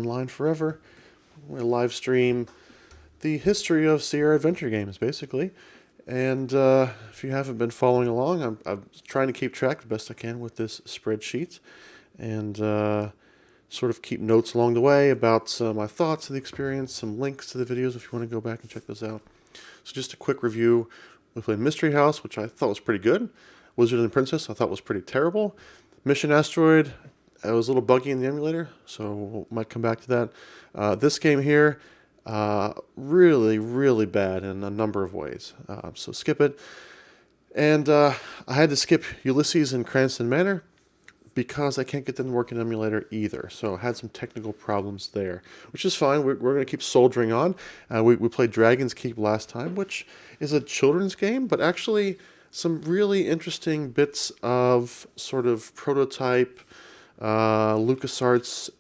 online forever. We live stream the history of Sierra Adventure Games, basically. And if you haven't been following along, I'm trying to keep track the best I can with this spreadsheet and sort of keep notes along the way about my thoughts of the experience, some links to the videos if you want to go back and check those out. So just a quick review. We played Mystery House, which I thought was pretty good. Wizard and the Princess, I thought was pretty terrible. Mission Asteroid, it was a little buggy in the emulator, so we might come back to that. This game here, really, really bad in a number of ways. So skip it. And I had to skip Ulysses and Cranston Manor because I can't get them to work in emulator either. So I had some technical problems there, which is fine. We're going to keep soldiering on. We played Dragon's Keep last time, which is a children's game, but actually some really interesting bits of sort of prototype LucasArts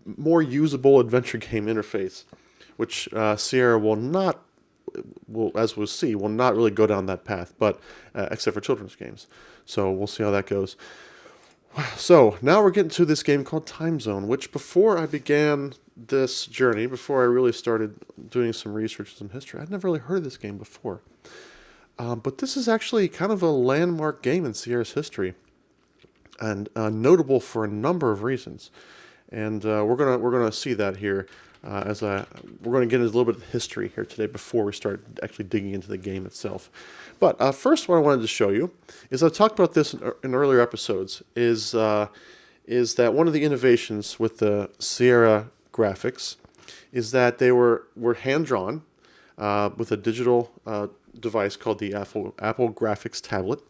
more usable adventure game interface, which Sierra as we'll see, will not really go down that path, but except for children's games. So we'll see how that goes. So now we're getting to this game called Time Zone, which before I began this journey, before I really started doing some research and some history, I'd never really heard of this game before. But this is actually kind of a landmark game in Sierra's history, and notable for a number of reasons. And we're gonna see that here we're going to get into a little bit of history here today before we start actually digging into the game itself. But first, what I wanted to show you is I've talked about this in earlier episodes. Is that one of the innovations with the Sierra graphics is that they were hand drawn with a digital device called the Apple Graphics tablet.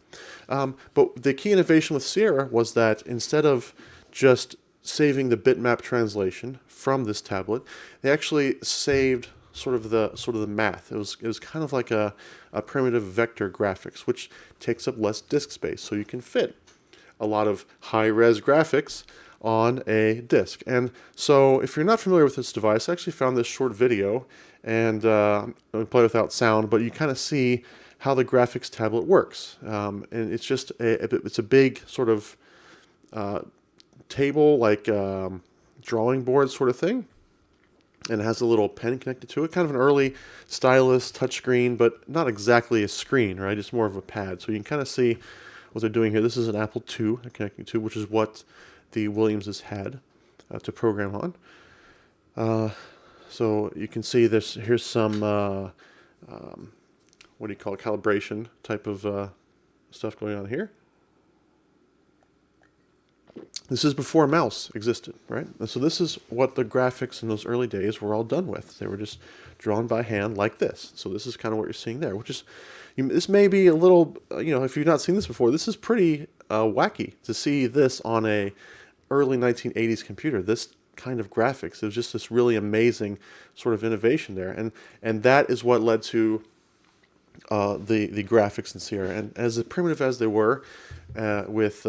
But the key innovation with Sierra was that instead of just saving the bitmap translation from this tablet, they actually saved sort of the math. It was kind of like a primitive vector graphics, which takes up less disk space, so you can fit a lot of high-res graphics on a disk. And so if you're not familiar with this device, I actually found this short video, and I'm going to play without sound, but you kind of see how the graphics tablet works. And it's just it's a big sort of table, like drawing board sort of thing, and it has a little pen connected to it, kind of an early stylus touchscreen, but not exactly a screen, right? It's more of a pad. So you can kind of see what they're doing here. This is an Apple II they're connecting to, which is what the Williamses had to program on. So you can see this. Here's some what do you call it, calibration type of stuff going on here. This is before mouse existed, right? And so this is what the graphics in those early days were all done with. They were just drawn by hand like this. So this is kind of what you're seeing there, which is, this may be a little, if you've not seen this before, this is pretty wacky to see this on a early 1980s computer. This kind of graphics, it was just this really amazing sort of innovation there. And that is what led to the graphics in Sierra. And as primitive as they were, with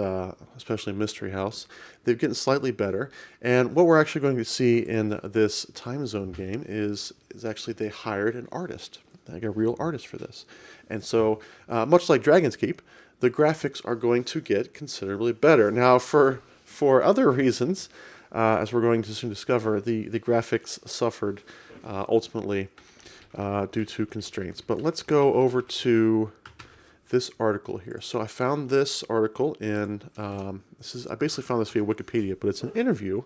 especially Mystery House, they're getting slightly better. And what we're actually going to see in this Time Zone game is actually they hired an artist, like a real artist for this. And so, much like Dragon's Keep, the graphics are going to get considerably better. Now, for other reasons, as we're going to soon discover, the graphics suffered ultimately due to constraints. But let's go over to this article here. So I found this article in, I basically found this via Wikipedia, but it's an interview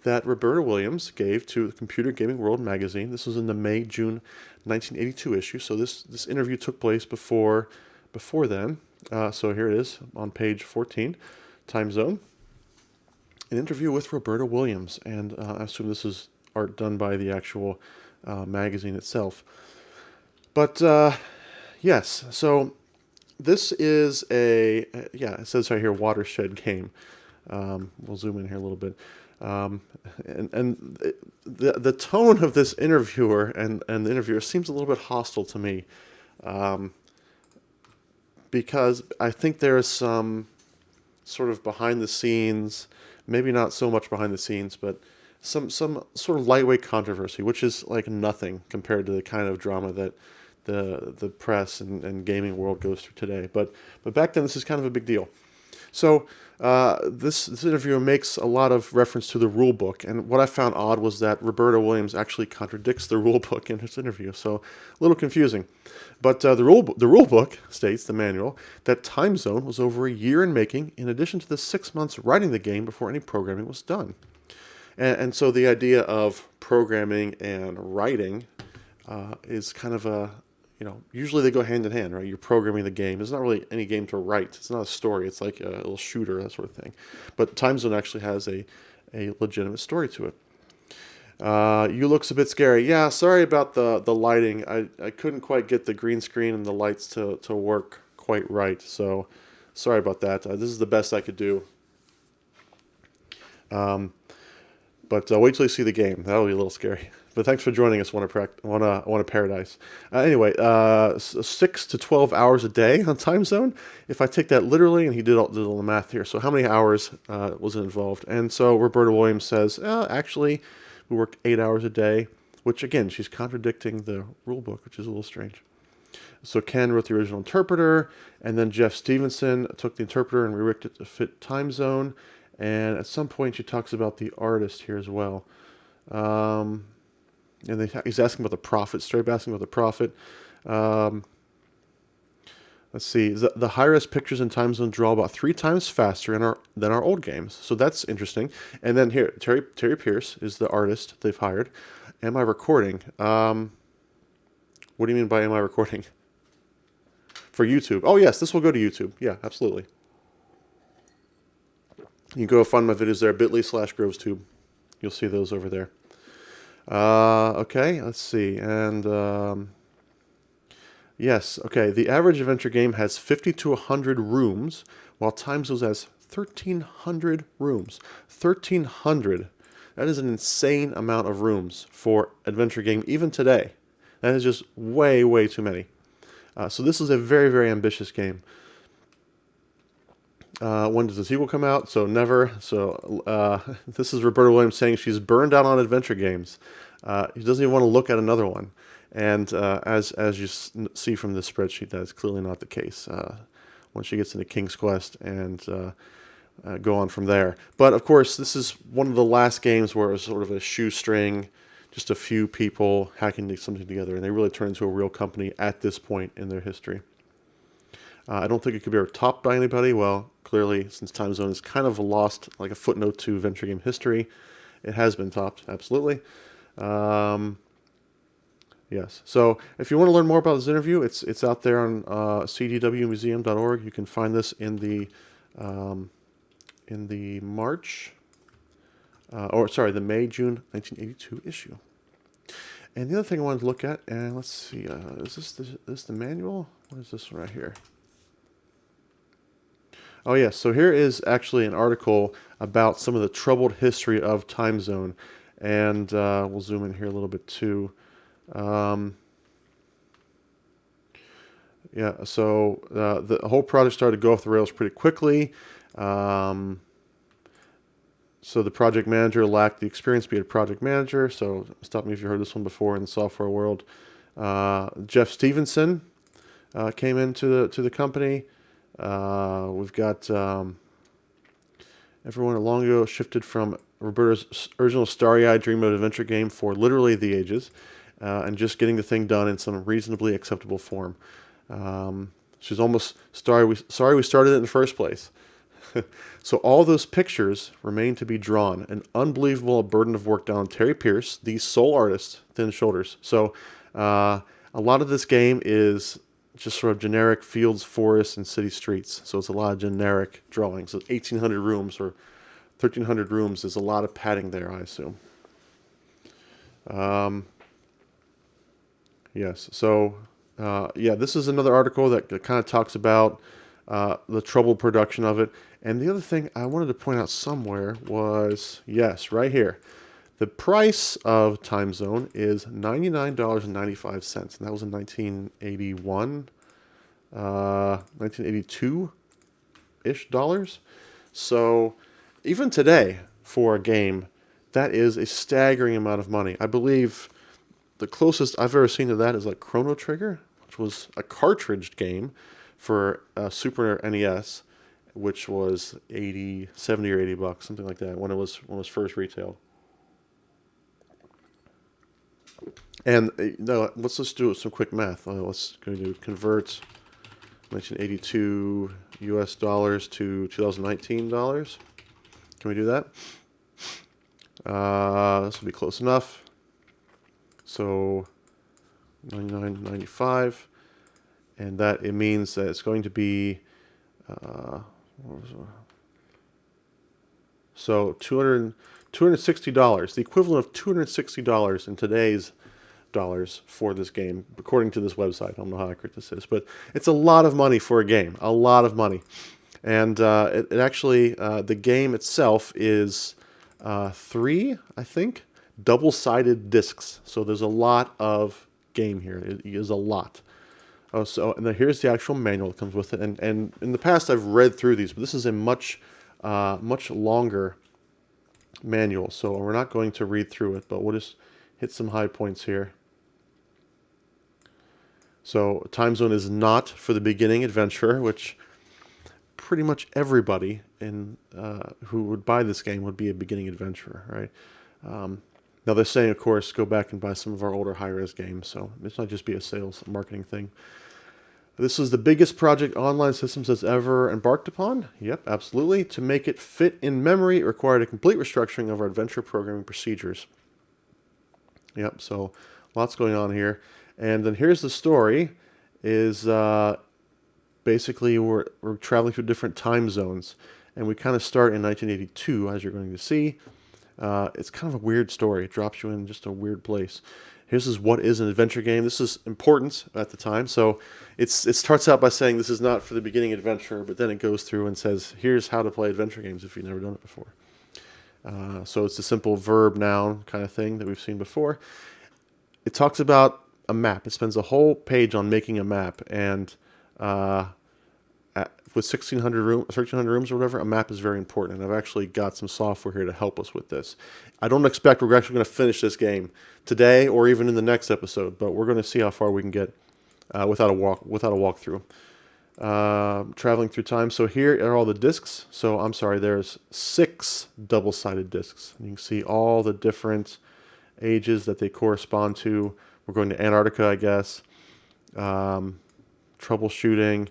that Roberta Williams gave to Computer Gaming World magazine. This was in the May-June 1982 issue. So this interview took place before then. So here it is on page 14, Time Zone. An interview with Roberta Williams, and I assume this is art done by the actual magazine itself. But yes, so this is it says right here, watershed game. We'll zoom in here a little bit. And the tone of this interviewer and the interviewer seems a little bit hostile to me, because I think there is some sort of behind the scenes, maybe not so much behind the scenes, but some sort of lightweight controversy, which is like nothing compared to the kind of drama that the press and gaming world goes through today. But back then, this is kind of a big deal. So This interview makes a lot of reference to the rule book, and what I found odd was that Roberta Williams actually contradicts the rule book in this interview, so a little confusing. But the rule book states, the manual, that Time Zone was over a year in making, in addition to the 6 months writing the game before any programming was done. And so the idea of programming and writing is kind of a, usually they go hand in hand, right? You're programming the game. It's not really any game to write. It's not a story. It's like a little shooter, that sort of thing. But Time Zone actually has a legitimate story to it. You looks a bit scary. Yeah, sorry about the lighting. I couldn't quite get the green screen and the lights to work quite right. So sorry about that. This is the best I could do. But wait till you see the game. That'll be a little scary. But thanks for joining us. Want to Paradise. Anyway, 6 to 12 hours a day on Time Zone. If I take that literally, and he did all the math here. So how many hours was it involved? And so Roberta Williams says, actually, we worked 8 hours a day. Which again, she's contradicting the rule book, which is a little strange. So Ken wrote the original interpreter, and then Jeff Stevenson took the interpreter and rewrote it to fit Time Zone. And at some point, she talks about the artist here as well. And he's asking about the Prophet, straight asking about the Prophet. Let's see. The high-res pictures in Time Zone draw about 3 times faster than our old games. So that's interesting. And then here, Terry Pierce is the artist they've hired. Am I recording? What do you mean by am I recording? For YouTube. Oh, yes, this will go to YouTube. Yeah, absolutely. You can go find my videos there, bit.ly/GrovesTube. You'll see those over there. Okay, let's see. And yes, okay. The average adventure game has 50 to 100 rooms, while Time Zone has 1,300 rooms. 1,300. That is an insane amount of rooms for adventure game, even today. That is just way, way too many. So this is a very, very ambitious game. When does the sequel come out? So never. So this is Roberta Williams saying she's burned out on adventure games. She doesn't even want to look at another one. And as you see from this spreadsheet, that is clearly not the case. When she gets into King's Quest and go on from there. But of course, this is one of the last games where it was sort of a shoestring, just a few people hacking something together, and they really turned into a real company at this point in their history. I don't think it could be ever topped by anybody. Well, clearly, since Time Zone is kind of lost, like a footnote to adventure game history, it has been topped, absolutely. Yes. So if you want to learn more about this interview, it's out there on cdwmuseum.org. You can find this in the March, the May-June 1982 issue. And the other thing I wanted to look at, and let's see, is this the manual? What is this one right here? Oh, yes. So here is actually an article about some of the troubled history of Time Zone. And we'll zoom in here a little bit too. Yeah, so the whole project started to go off the rails pretty quickly. So the project manager lacked the experience to be a project manager. So stop me if you heard this one before in the software world. Jeff Stevenson came into the company. We've got everyone long ago shifted from Roberta's original starry-eyed dream of adventure game for literally the ages, and just getting the thing done in some reasonably acceptable form. She's almost sorry we started it in the first place. So all those pictures remain to be drawn. An unbelievable burden of work down on Terry Pierce, the sole artist, Thin Shoulders. So a lot of this game is just sort of generic fields, forests, and city streets. So it's a lot of generic drawings. So 1,800 rooms or 1,300 rooms is a lot of padding there, I assume. Yes. So, this is another article that kind of talks about the troubled production of it. And the other thing I wanted to point out somewhere was, yes, right here. The price of Time Zone is $99.95, and that was in 1981, 1982-ish dollars. So even today, for a game, that is a staggering amount of money. I believe the closest I've ever seen to that is like Chrono Trigger, which was a cartridge game for Super NES, which was 80, 70 or 80 bucks, something like that, when it was first retailed. And no, let's just do some quick math. Let's go to convert 1982 US dollars to 2019 dollars. Can we do that? This will be close enough. So 99.95, and that it means that it's going to be so $260, the equivalent of $260 in today's dollars for this game, according to this website. I don't know how accurate this is, but it's a lot of money for a game, a lot of money. And it actually, the game itself is 3, I think, double-sided discs. So there's a lot of game here. It is a lot. Oh, so and then here's the actual manual that comes with it. And in the past, I've read through these, but this is a much longer manual. So we're not going to read through it, but we'll just hit some high points here. So Time Zone is not for the beginning adventurer, which pretty much everybody who would buy this game would be a beginning adventurer, right? Now they're saying, of course, go back and buy some of our older high-res games, so it's not just be a sales marketing thing. This is the biggest project Online Systems has ever embarked upon. Yep, absolutely. To make it fit in memory, it required a complete restructuring of our adventure programming procedures. Yep, so lots going on here. And then here's the story, is basically we're traveling through different time zones. And we kind of start in 1982, as you're going to see. It's kind of a weird story. It drops you in just a weird place. Here's what is an adventure game. This is important at the time. So it starts out by saying this is not for the beginning adventurer, but then it goes through and says, here's how to play adventure games if you've never done it before. So it's a simple verb-noun kind of thing that we've seen before. It talks about a map. It spends a whole page on making a map. And with 1,600 rooms or whatever, a map is very important. And I've actually got some software here to help us with this. I don't expect we're actually going to finish this game today or even in the next episode, but we're going to see how far we can get without a walkthrough. Traveling through time. So here are all the discs. So I'm sorry, there's 6 double-sided discs. You can see all the different ages that they correspond to. We're going to Antarctica, I guess. Troubleshooting.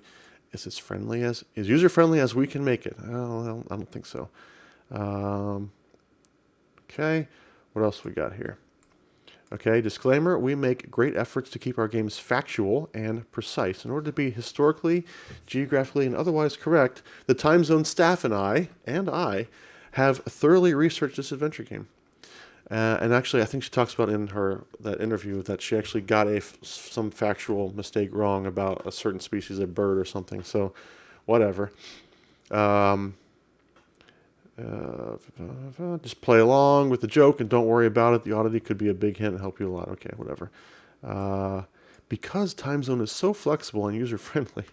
Is user friendly as we can make it? Oh, I don't think so. Okay, what else we got here? Okay, disclaimer, we make great efforts to keep our games factual and precise. In order to be historically, geographically, and otherwise correct, the Time Zone staff and I have thoroughly researched this adventure game. And actually, I think she talks about in that interview that she actually got some factual mistake wrong about a certain species of bird or something. So, whatever. Just play along with the joke and don't worry about it. The oddity could be a big hint and help you a lot. Okay, whatever. Because Time Zone is so flexible and user-friendly,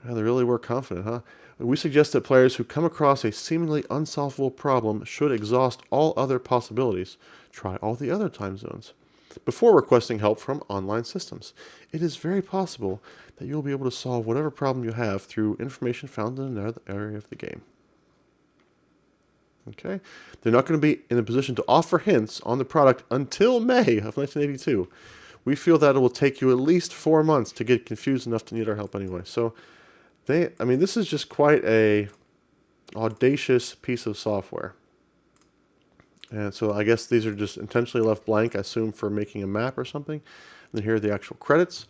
they really were confident, huh? We suggest that players who come across a seemingly unsolvable problem should exhaust all other possibilities, try all the other time zones, before requesting help from Online Systems. It is very possible that you'll be able to solve whatever problem you have through information found in another area of the game. Okay? They're not going to be in a position to offer hints on the product until May of 1982. We feel that it will take you at least 4 months to get confused enough to need our help anyway. So, this is just quite a audacious piece of software. And so I guess these are just intentionally left blank, I assume, for making a map or something. And then here are the actual credits.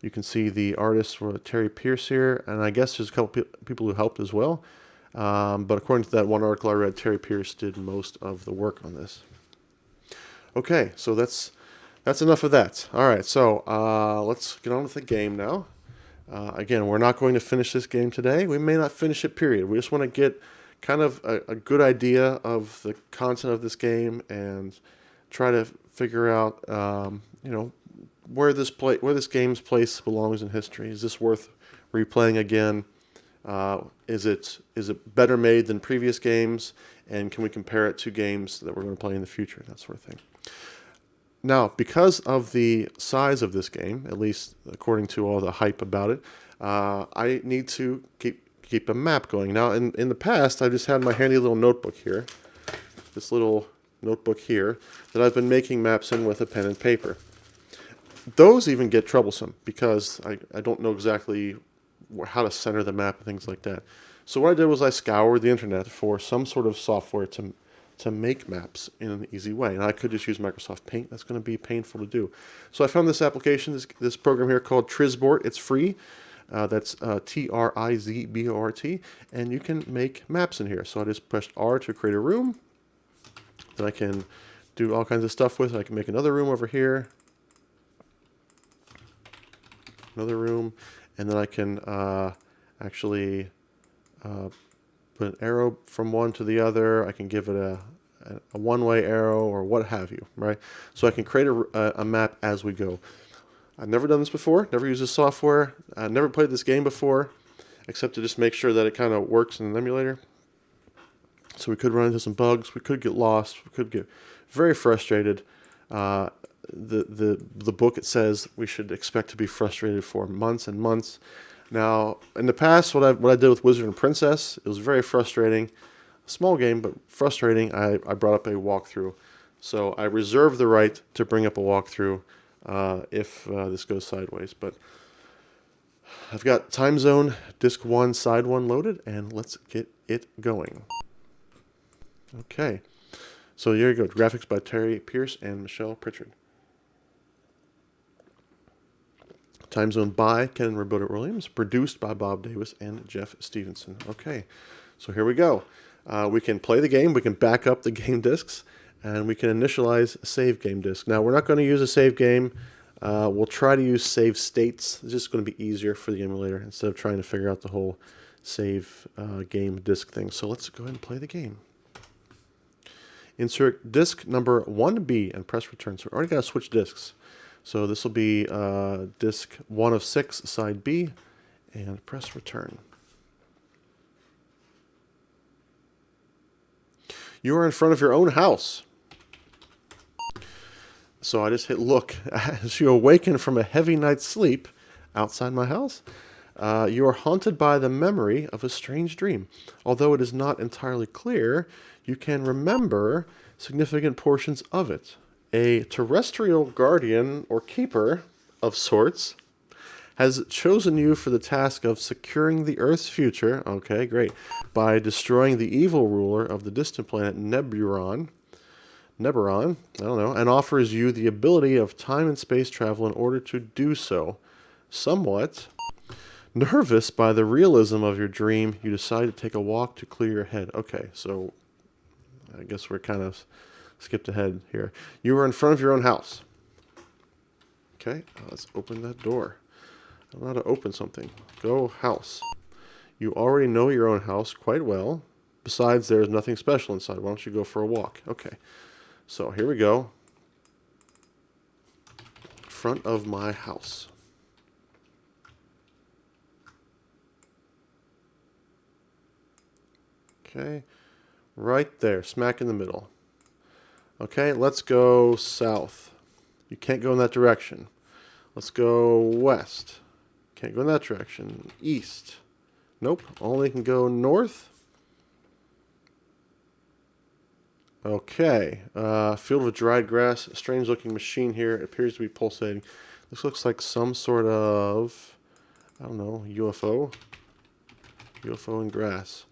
You can see the artists were Terry Pierce here, and I guess there's a couple people who helped as well. But according to that one article I read, Terry Pierce did most of the work on this. Okay, so that's enough of that. All right, so let's get on with the game now. Again, we're not going to finish this game today. We may not finish it, period. We just want to get kind of a good idea of the content of this game and try to figure out, where this game's place belongs in history. Is this worth replaying again? Is it better made than previous games? And can we compare it to games that we're going to play in the future? That sort of thing. Now, because of the size of this game, at least according to all the hype about it, I need to keep keep a map going. Now, in the past, I just had my handy little notebook here, this little notebook here, that I've been making maps in with a pen and paper. Those even get troublesome because I don't know exactly how to center the map and things like that. So what I did was I scoured the internet for some sort of software to make maps in an easy way. And I could just use Microsoft Paint. That's going to be painful to do. So I found this application, this program here called Trizbort. It's free. That's Trizbort. And you can make maps in here. So I just pressed R to create a room. Then I can do all kinds of stuff with it. I can make another room over here. Another room. And then I can actually put an arrow from one to the other. I can give it a one-way arrow or what have you, right? So I can create a map as we go. I've never done this before, never used this software, never played this game before, except to just make sure that it kind of works in an emulator. So we could run into some bugs, we could get lost, we could get very frustrated. The book, it says we should expect to be frustrated for months and months. Now, in the past, what I did with Wizard and Princess, it was very frustrating. Small game, but frustrating. I brought up a walkthrough. So I reserve the right to bring up a walkthrough if this goes sideways. But I've got Time Zone Disc 1, Side 1 loaded, and let's get it going. Okay. So here you go. Graphics by Terry Pierce and Michelle Pritchard. Time Zone by Ken Roberta Williams, produced by Bob Davis and Jeff Stevenson. Okay, so here we go. We can play the game, we can back up the game discs, and we can initialize a save game disc. Now, we're not going to use a save game. We'll try to use save states. It's just going to be easier for the emulator instead of trying to figure out the whole save game disc thing. So let's go ahead and play the game. Insert disc number 1B and press return. So we already got to switch discs. So this will be disc 1 of 6, side B, and press return. You are in front of your own house. So I just hit look. As you awaken from a heavy night's sleep outside my house, you are haunted by the memory of a strange dream. Although it is not entirely clear, you can remember significant portions of it. A terrestrial guardian or keeper of sorts has chosen you for the task of securing the Earth's future, okay, great, by destroying the evil ruler of the distant planet Neburon, I don't know, and offers you the ability of time and space travel in order to do so. Somewhat nervous by the realism of your dream, you decide to take a walk to clear your head. Okay, so I guess we're kind of skipped ahead here. You are in front of your own house. Okay, let's open that door. I don't know how to open something. Go house. You already know your own house quite well. Besides, there's nothing special inside. Why don't you go for a walk? Okay, so here we go. Front of my house. Okay, right there, smack in the middle. Okay, let's go south. You can't go in that direction. Let's go west. Can't go in that direction. East. Nope, only can go north. Okay, field of dried grass. A strange looking machine here. It appears to be pulsating. This looks like some sort of, I don't know, UFO. UFO in grass.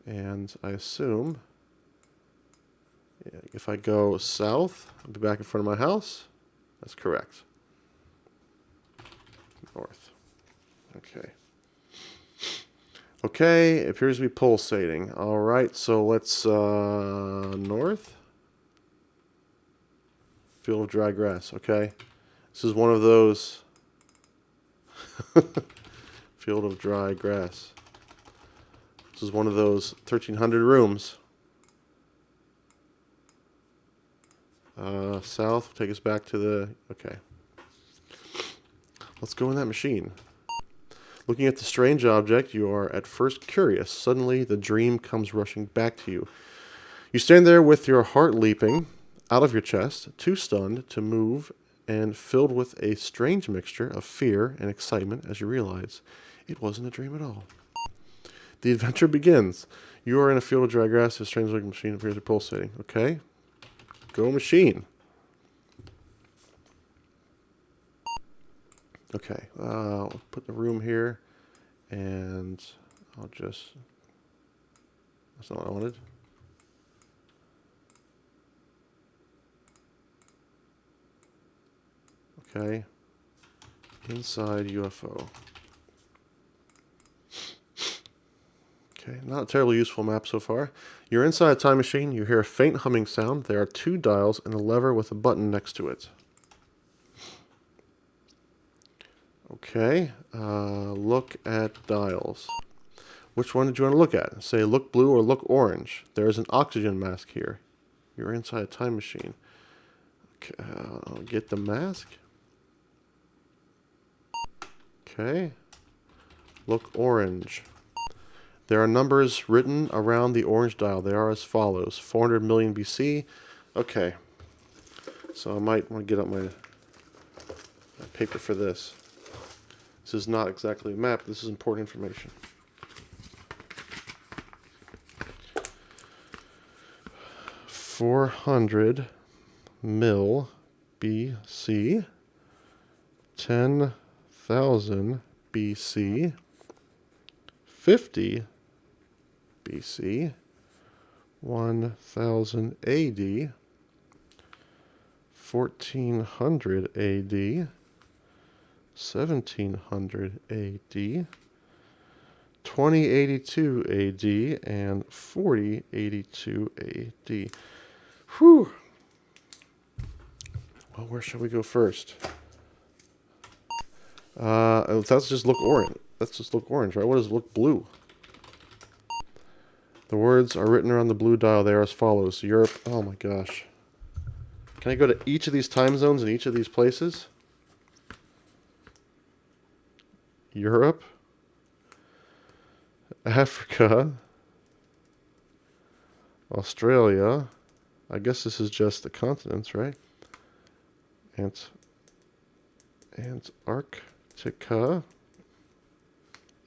And I assume if I go south, I'll be back in front of my house. That's correct. North. Okay. Okay, it appears to be pulsating. All right, so let's north. Field of dry grass. Okay, this is one of those. Field of dry grass. This is one of those 1,300 rooms. South, take us back to the, okay. Let's go in that machine. Looking at the strange object, you are at first curious. Suddenly, the dream comes rushing back to you. You stand there with your heart leaping out of your chest, too stunned to move and filled with a strange mixture of fear and excitement as you realize it wasn't a dream at all. The adventure begins. You are in a field of dry grass. A strange looking machine appears pulsating. Okay. Go machine. Okay. I'll put the room here. And I'll just... That's not what I wanted. Okay. Inside UFO. Okay, not a terribly useful map so far. You're inside a time machine. You hear a faint humming sound. There are 2 dials and a lever with a button next to it. Okay, look at dials. Which one did you want to look at? Say look blue or look orange. There is an oxygen mask here. You're inside a time machine. Okay, I'll get the mask. Okay, look orange. There are numbers written around the orange dial. They are as follows. 400 million BC. Okay. So I might want to get up my paper for this. This is not exactly a map. This is important information. $400 mil BC. 10,000 BC. 50 BC, 1000 AD, 1400 AD, 1700 AD, 2082 AD, and 4082 AD. Whew. Well, where shall we go first? Let's just look orange. Let's just look orange, right? What does look blue? The words are written around the blue dial. They are as follows. Europe. Oh my gosh. Can I go to each of these time zones in each of these places? Europe. Africa. Australia. I guess this is just the continents, right? Antarctica.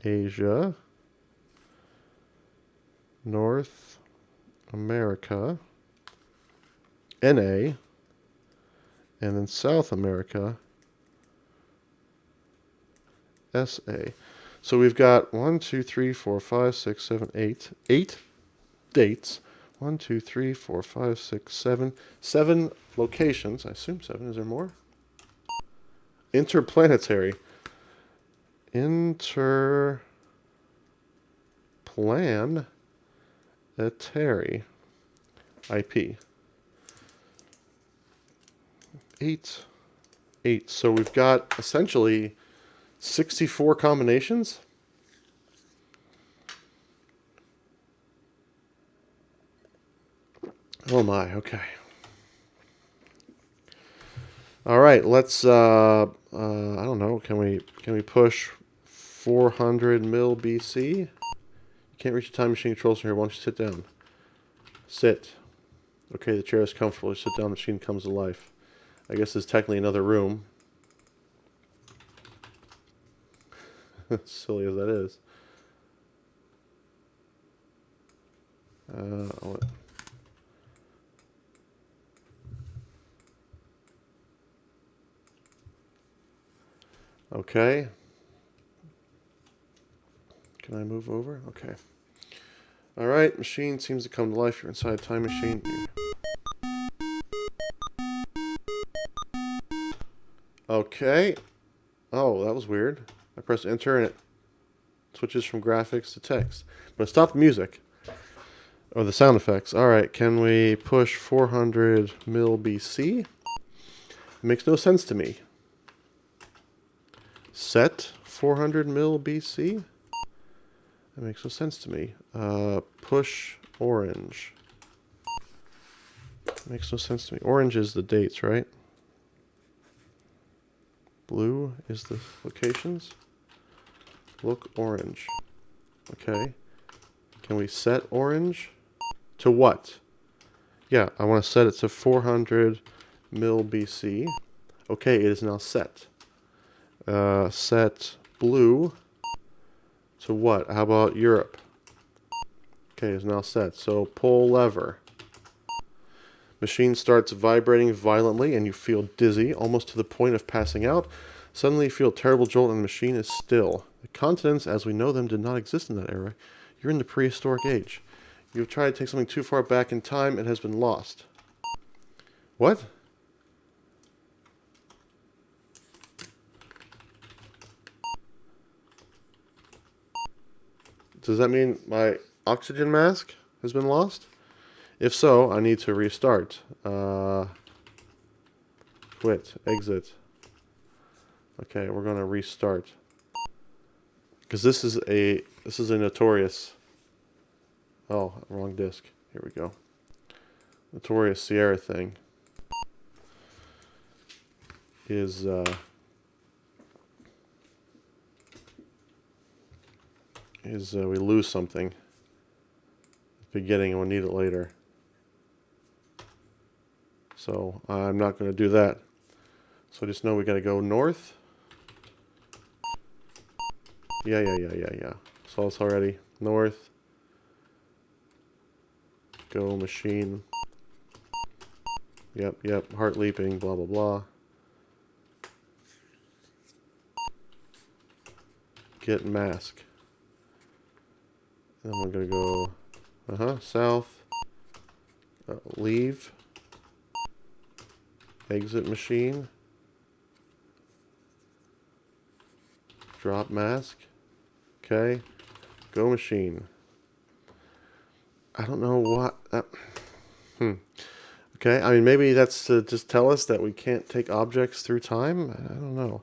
Asia. North America, NA, and then South America, SA. So we've got 1, 2, 3, 4, 5, 6, 7, 8. 8 dates. 1, 2, 3, 4, 5, 6, 7. 7 locations. I assume 7. Is there more? Interplanetary. Atari IP. 8. So we've got essentially 64 combinations. Oh my, okay. All right, let's I don't know, can we push 400 mil BC? Can't reach the time machine controls from here. Why don't you sit down? Sit. Okay, the chair is comfortable. You sit down, the machine comes to life. I guess there's technically another room. Silly as that is. Okay. Can I move over? Okay. All right, machine seems to come to life. You're inside a time machine. Okay. Oh, that was weird. I press enter and it switches from graphics to text. But stop the music. Or the sound effects. All right, can we push 400 mil BC? It makes no sense to me. Set 400 mil BC? That makes no sense to me. Push orange. Makes no sense to me. Orange is the dates, right? Blue is the locations. Look orange. Okay. Can we set orange? To what? Yeah, I want to set it to 400 mil BC. Okay, it is now set. Set blue to what? How about Europe? Okay, is now set. So pull lever. Machine starts vibrating violently and you feel dizzy, almost to the point of passing out. Suddenly you feel a terrible jolt and the machine is still. The continents, as we know them, did not exist in that era. You're in the prehistoric age. You've tried to take something too far back in time, it has been lost. What? Does that mean my oxygen mask has been lost? If so, I need to restart. Quit. Exit. Okay, we're gonna restart. Because this is a notorious. Oh, wrong disk. Here we go. Notorious Sierra thing is we lose something at the beginning and we'll need it later. So I'm not going to do that. So just know we got to go north. Yeah. Saw this already. North. Go machine. Yep. Heart leaping. Blah blah blah. Get mask. Then we're gonna go. South. Leave. Exit machine. Drop mask. Okay. Go machine. I don't know what. Okay, I mean, maybe that's to just tell us that we can't take objects through time. I don't know.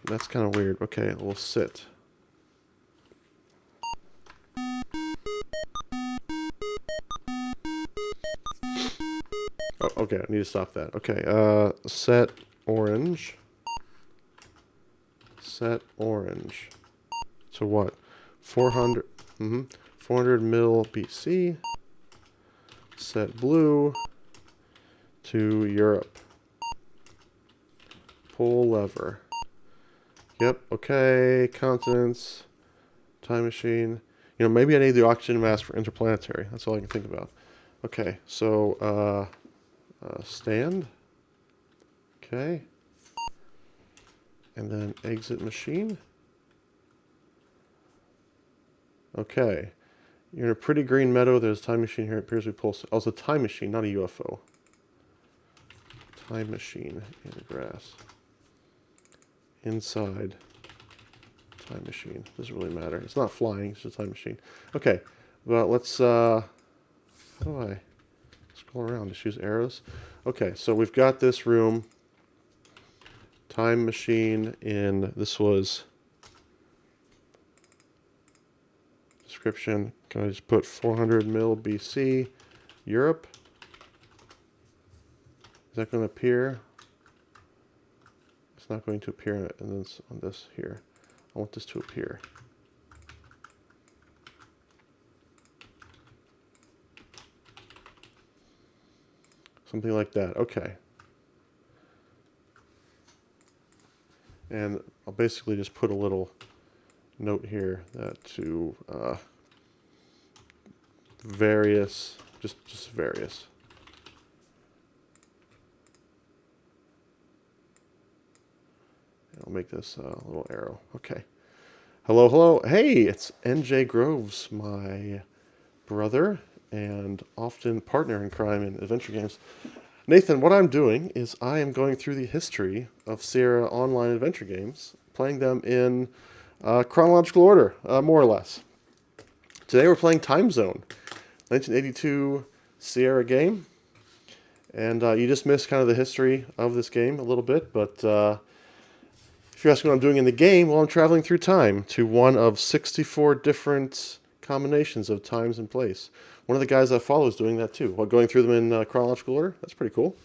That's kind of weird. Okay, we'll sit. Oh, okay, I need to stop that. Okay, set orange. Set orange. To what? 400. 400 mil BC. Set blue to Europe. Pull lever. Yep, okay. Continents. Time machine. You know, maybe I need the oxygen mask for interplanetary. That's all I can think about. Okay, so, stand. Okay. And then exit machine. Okay. You're in a pretty green meadow. There's a time machine here. It appears we pull. Oh, it's a time machine, not a UFO. Time machine in the grass. Inside. Time machine. Doesn't really matter. It's not flying. It's just a time machine. Okay. Well, let's. How do I scroll around? Just use arrows. Okay. So we've got this room. Time machine in. This was. Description. Can I just put 400 mil BC, Europe? Is that going to appear? It's not going to appear on this here. I want this to appear. Something like that. Okay. And I'll basically just put a little note here that to various, just various. I'll make this a little arrow. Okay. Hello. Hey, it's NJ Groves, my brother and often partner in crime in adventure games. Nathan, what I'm doing is I am going through the history of Sierra Online adventure games, playing them in chronological order, more or less. Today we're playing Time Zone, 1982 Sierra game. And you just missed kind of the history of this game a little bit, but if you're asking what I'm doing in the game, well, I'm traveling through time to one of 64 different combinations of times and place. One of the guys I follow is doing that too, while going through them in chronological order. That's pretty cool.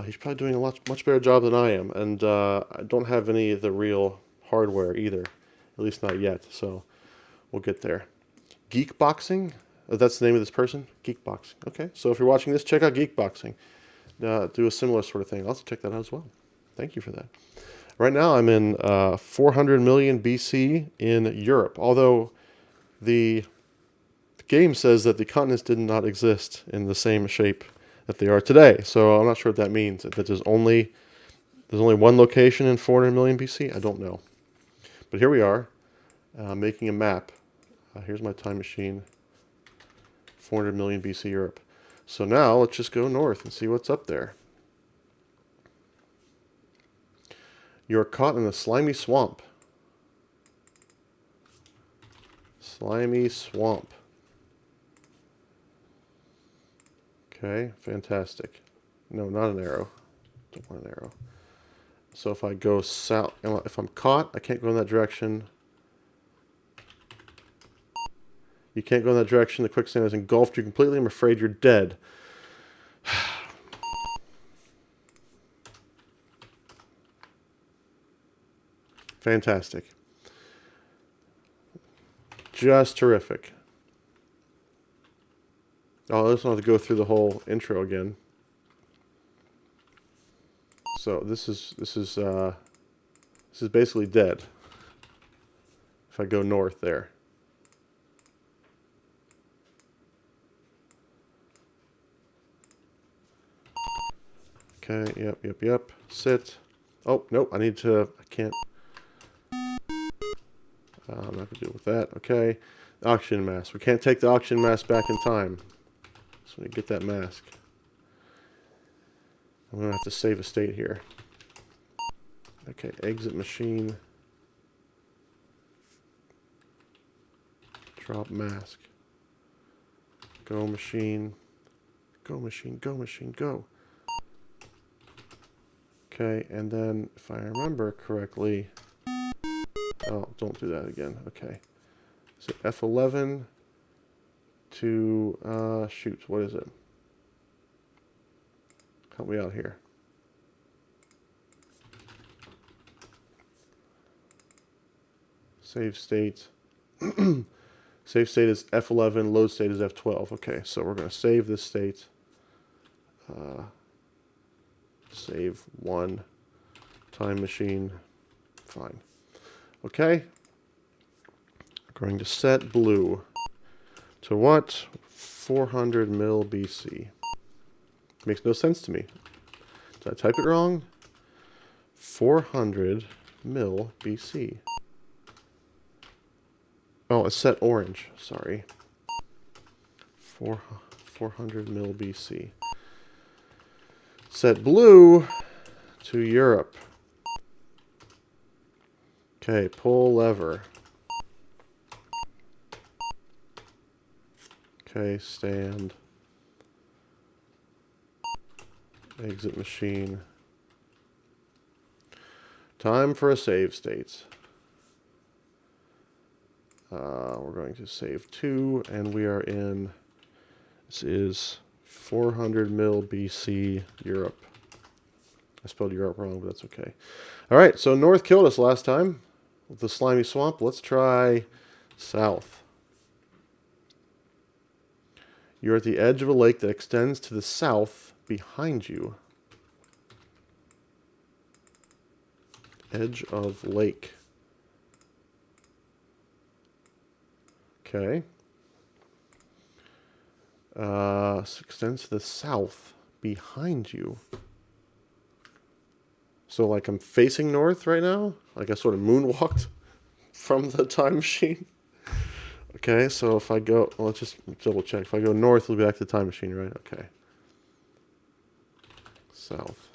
He's probably doing a much better job than I am, and I don't have any of the real hardware either, at least not yet, so we'll get there. Geekboxing? That's the name of this person? Geekboxing. Okay, so if you're watching this, check out Geekboxing. Do a similar sort of thing. I'll also check that out as well. Thank you for that. Right now I'm in 400 million BC in Europe, although the game says that the continents did not exist in the same shape that they are today. So I'm not sure what that means. That there's only one location in 400 million BC. I don't know. But here we are, making a map. Here's my time machine. 400 million BC Europe. So now let's just go north and see what's up there. You're caught in a slimy swamp. Slimy swamp. Okay, fantastic. No, not an arrow. Don't want an arrow. So if I go south, if I'm caught, I can't go in that direction. You can't go in that direction. The quicksand has engulfed you completely. I'm afraid you're dead. Fantastic. Just terrific. Oh, I just don't have to go through the whole intro again. So this is basically dead. If I go north there. Okay, yep. Sit. Oh, nope, I can't. I'm not going to deal with that. Okay. Oxygen mask. We can't take the oxygen mask back in time. So we get that mask. I'm going to have to save a state here. Okay, exit machine. Drop mask. Go machine. Go machine, go machine, go. Okay, and then if I remember correctly... Oh, don't do that again. Okay. So F11 to... shoot, what is it? Help me out here. Save state. Save state is F11, load state is F12. Okay, so we're going to save this state. Save one. Time machine. Fine. Okay. We're going to set blue to what? 400 mil BC. Makes no sense to me. Did I type it wrong? 400 mil BC. Oh, it's set orange. Sorry. 400 mil BC. Set blue to Europe. Okay, pull lever. Okay, stand. Exit machine. Time for a save state. We're going to save 2, and we are in, this is 400 mil BC Europe. I spelled Europe wrong, but that's okay. All right, so north killed us last time with the slimy swamp. Let's try south. You're at the edge of a lake that extends to the south behind you. Edge of lake. Okay. Extends to the south behind you. So like I'm facing north right now? Like I sort of moonwalked from the time machine? Okay, so if I go, well, let's just double check. If I go north, we'll be back to the time machine, right? Okay. South.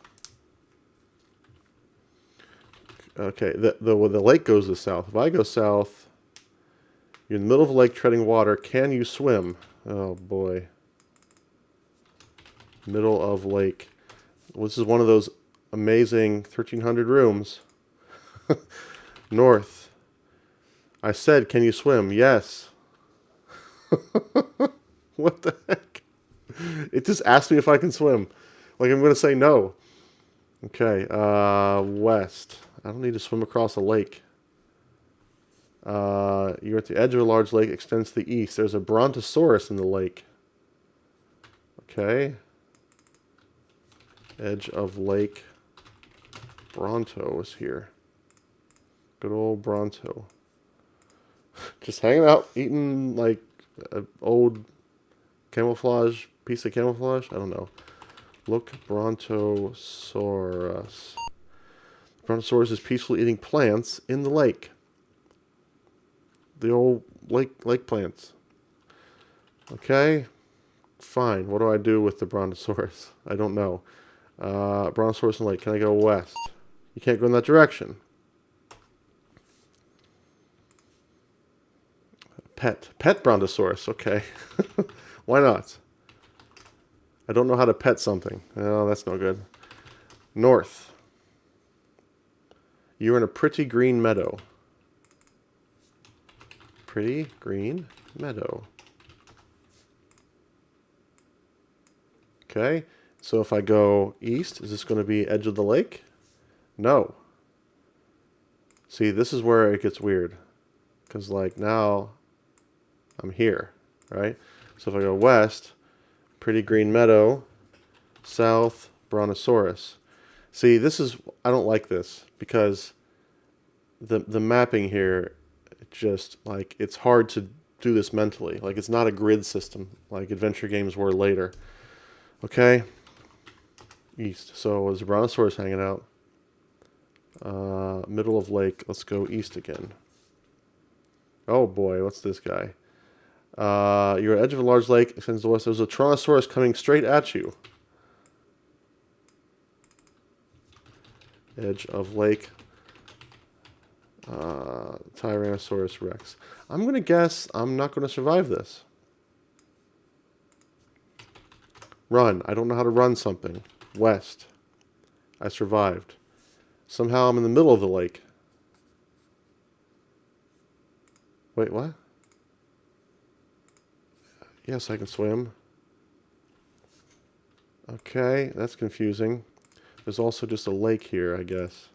Okay, the lake goes to south. If I go south, you're in the middle of a lake treading water. Can you swim? Oh, boy. Middle of lake. Well, this is one of those amazing 1,300 rooms. North. I said, can you swim? Yes. What the heck? It just asked me if I can swim. Like, I'm going to say no. Okay, west. I don't need to swim across a lake. You're at the edge of a large lake, extends to the east. There's a brontosaurus in the lake. Okay. Edge of lake. Bronto is here. Good old Bronto. Just hanging out, eating, like, An old camouflage, piece of camouflage? I don't know. Look, Brontosaurus. Brontosaurus is peacefully eating plants in the lake. The old lake plants. Okay, fine. What do I do with the Brontosaurus? I don't know. Brontosaurus in the lake. Can I go west? You can't go in that direction. Pet Brontosaurus. Okay. Why not? I don't know how to pet something. Oh, that's no good. North. You're in a pretty green meadow. Pretty green meadow. Okay. So if I go east, is this going to be edge of the lake? No. See, this is where it gets weird. Because, like, now I'm here, right? So if I go west, pretty green meadow, south, Brontosaurus. See, this is, I don't like this because the mapping here, just, like, it's hard to do this mentally. Like, it's not a grid system like adventure games were later. Okay? East. So there's a Brontosaurus hanging out. Middle of lake. Let's go east again. Oh boy, what's this guy? You're at edge of a large lake. Extends to the west. There's a Tyrannosaurus coming straight at you. Edge of lake. Tyrannosaurus Rex. I'm going to guess I'm not going to survive this. Run. I don't know how to run something. West. I survived. Somehow I'm in the middle of the lake. Wait, what? Yes, I can swim. Okay, that's confusing. There's also just a lake here, I guess.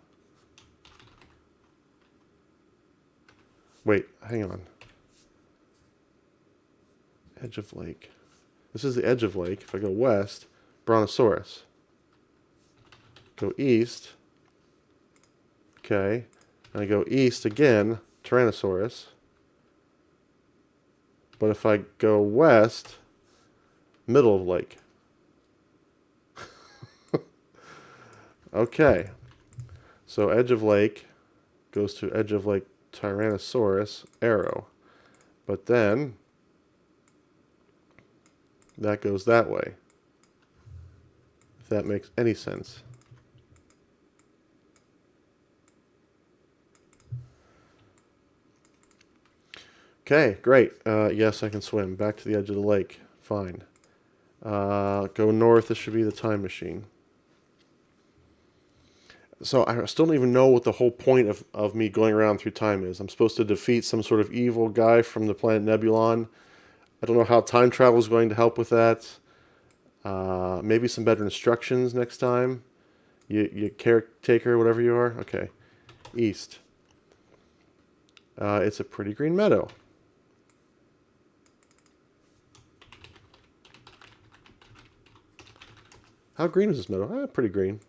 Wait, hang on. Edge of lake. This is the edge of lake. If I go west, Brontosaurus. Go east. Okay. And I go east again, Tyrannosaurus. But if I go west, middle of lake. Okay. So edge of lake goes to edge of lake Tyrannosaurus, arrow. But then that goes that way. If that makes any sense. Okay, great. Yes, I can swim. Back to the edge of the lake. Fine. Go north. This should be the time machine. So I still don't even know what the whole point of me going around through time is. I'm supposed to defeat some sort of evil guy from the planet Nebulon. I don't know how time travel is going to help with that. Maybe some better instructions next time. You caretaker, whatever you are. Okay. East. It's a pretty green meadow. How green is this meadow? Pretty green.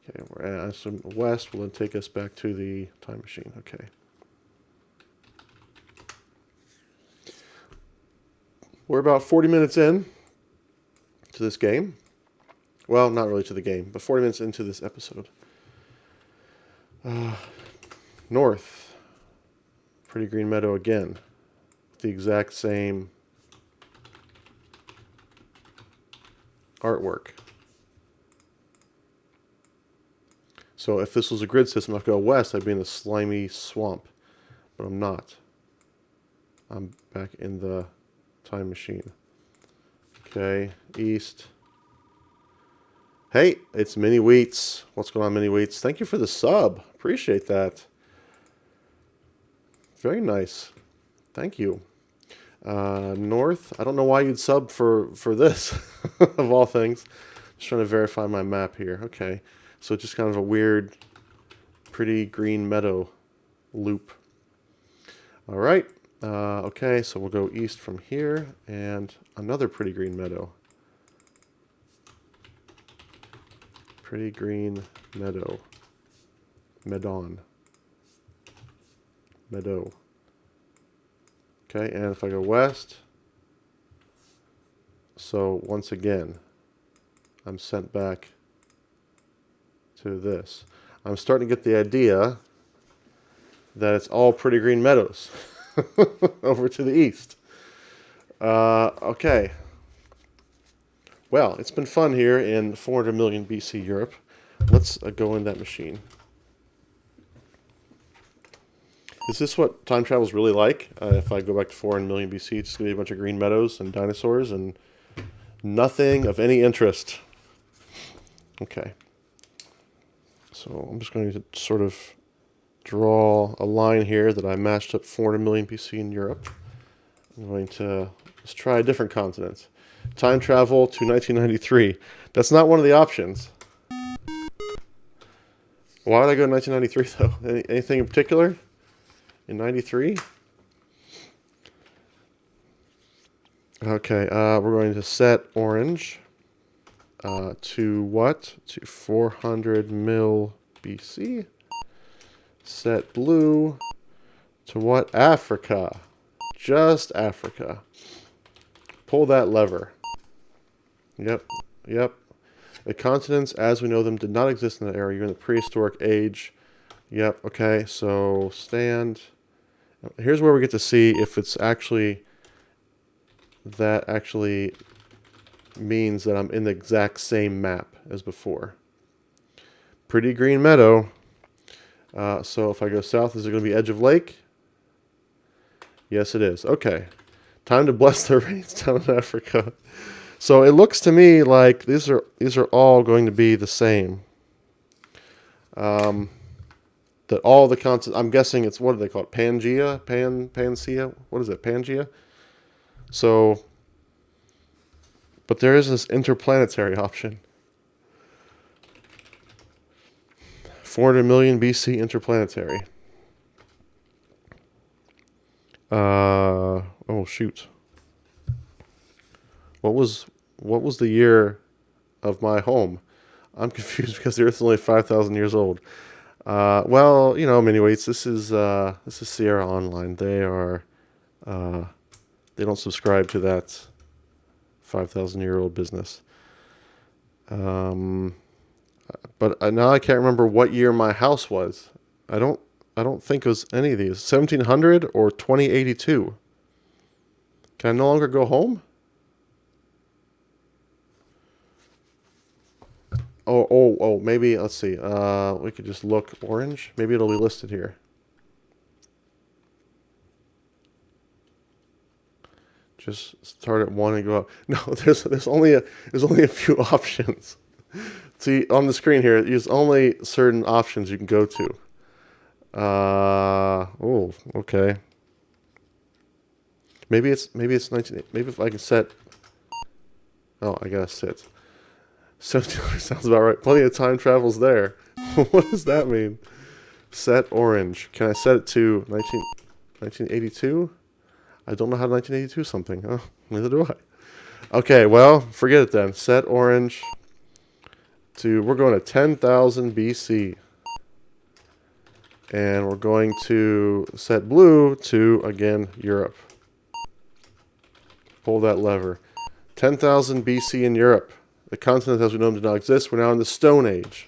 Okay, we're at some west will then take us back to the time machine. Okay. We're about 40 minutes in to this game. Well, not really to the game, but 40 minutes into this episode. North. Pretty green meadow again. The exact same artwork. So if this was a grid system, if I go west, I'd be in a slimy swamp. But I'm not. I'm back in the time machine. Okay, east. Hey, it's Mini Wheats. What's going on, Mini Wheats? Thank you for the sub. Appreciate that. Very nice. Thank you. North. I don't know why you'd sub for this, of all things. Just trying to verify my map here. Okay. So just kind of a weird, pretty green meadow loop. All right. Okay, so we'll go east from here, and another pretty green meadow. Pretty green meadow. Meadow. Okay, and if I go west, so once again, I'm sent back to this. I'm starting to get the idea that it's all pretty green meadows over to the east. Okay. Well, it's been fun here in 400 million BC Europe. Let's go in that machine. Is this what time travel is really like? If I go back to 400 million BC, it's just going to be a bunch of green meadows and dinosaurs and nothing of any interest. Okay. So I'm just going to sort of draw a line here that I matched up 400 million BC in Europe. I'm going to let's try a different continent. Time travel to 1993. That's not one of the options. Why did I go to 1993 though? Anything in particular? In 93? Okay, we're going to set orange to what? To 400 mil BC. Set blue to what? Africa. Just Africa. Pull that lever. Yep. The continents as we know them did not exist in that area. You're in the prehistoric age. Yep, okay, so stand. Here's where we get to see if it's actually, that actually means that I'm in the exact same map as before. Pretty green meadow. So if I go south, is it going to be edge of lake? Yes, it is. Okay. Time to bless the rains down in Africa. So it looks to me like these are all going to be the same. That all the continents, I'm guessing it's, what do they call it? Pangea? Panacea? What is it? Pangea? So, but there is this interplanetary option. 400 million BC interplanetary. Oh shoot. What was the year of my home? I'm confused because the Earth's only 5,000 years old. Well, you know, anyways, this is Sierra Online. They are they don't subscribe to that 5,000-year-old business. But now I can't remember what year my house was. I don't think it was any of these. 1700 or 2082. Can I no longer go home? Oh, maybe, let's see. We could just look orange. Maybe it'll be listed here. Just start at 1 and go up. No, there's only a few options. See, on the screen here, there's only certain options you can go to. Oh, okay. Maybe it's 19. Maybe if I can set. Oh, I gotta sit. 1700 sounds about right. Plenty of time travels there. What does that mean? Set orange. Can I set it to 1982? I don't know how to 1982 something. Oh, neither do I. Okay, well, forget it then. Set orange to, we're going to 10,000 BC. And we're going to set blue to, again, Europe. Pull that lever. 10,000 BC in Europe. The continent as we know them did not exist. We're now in the Stone Age.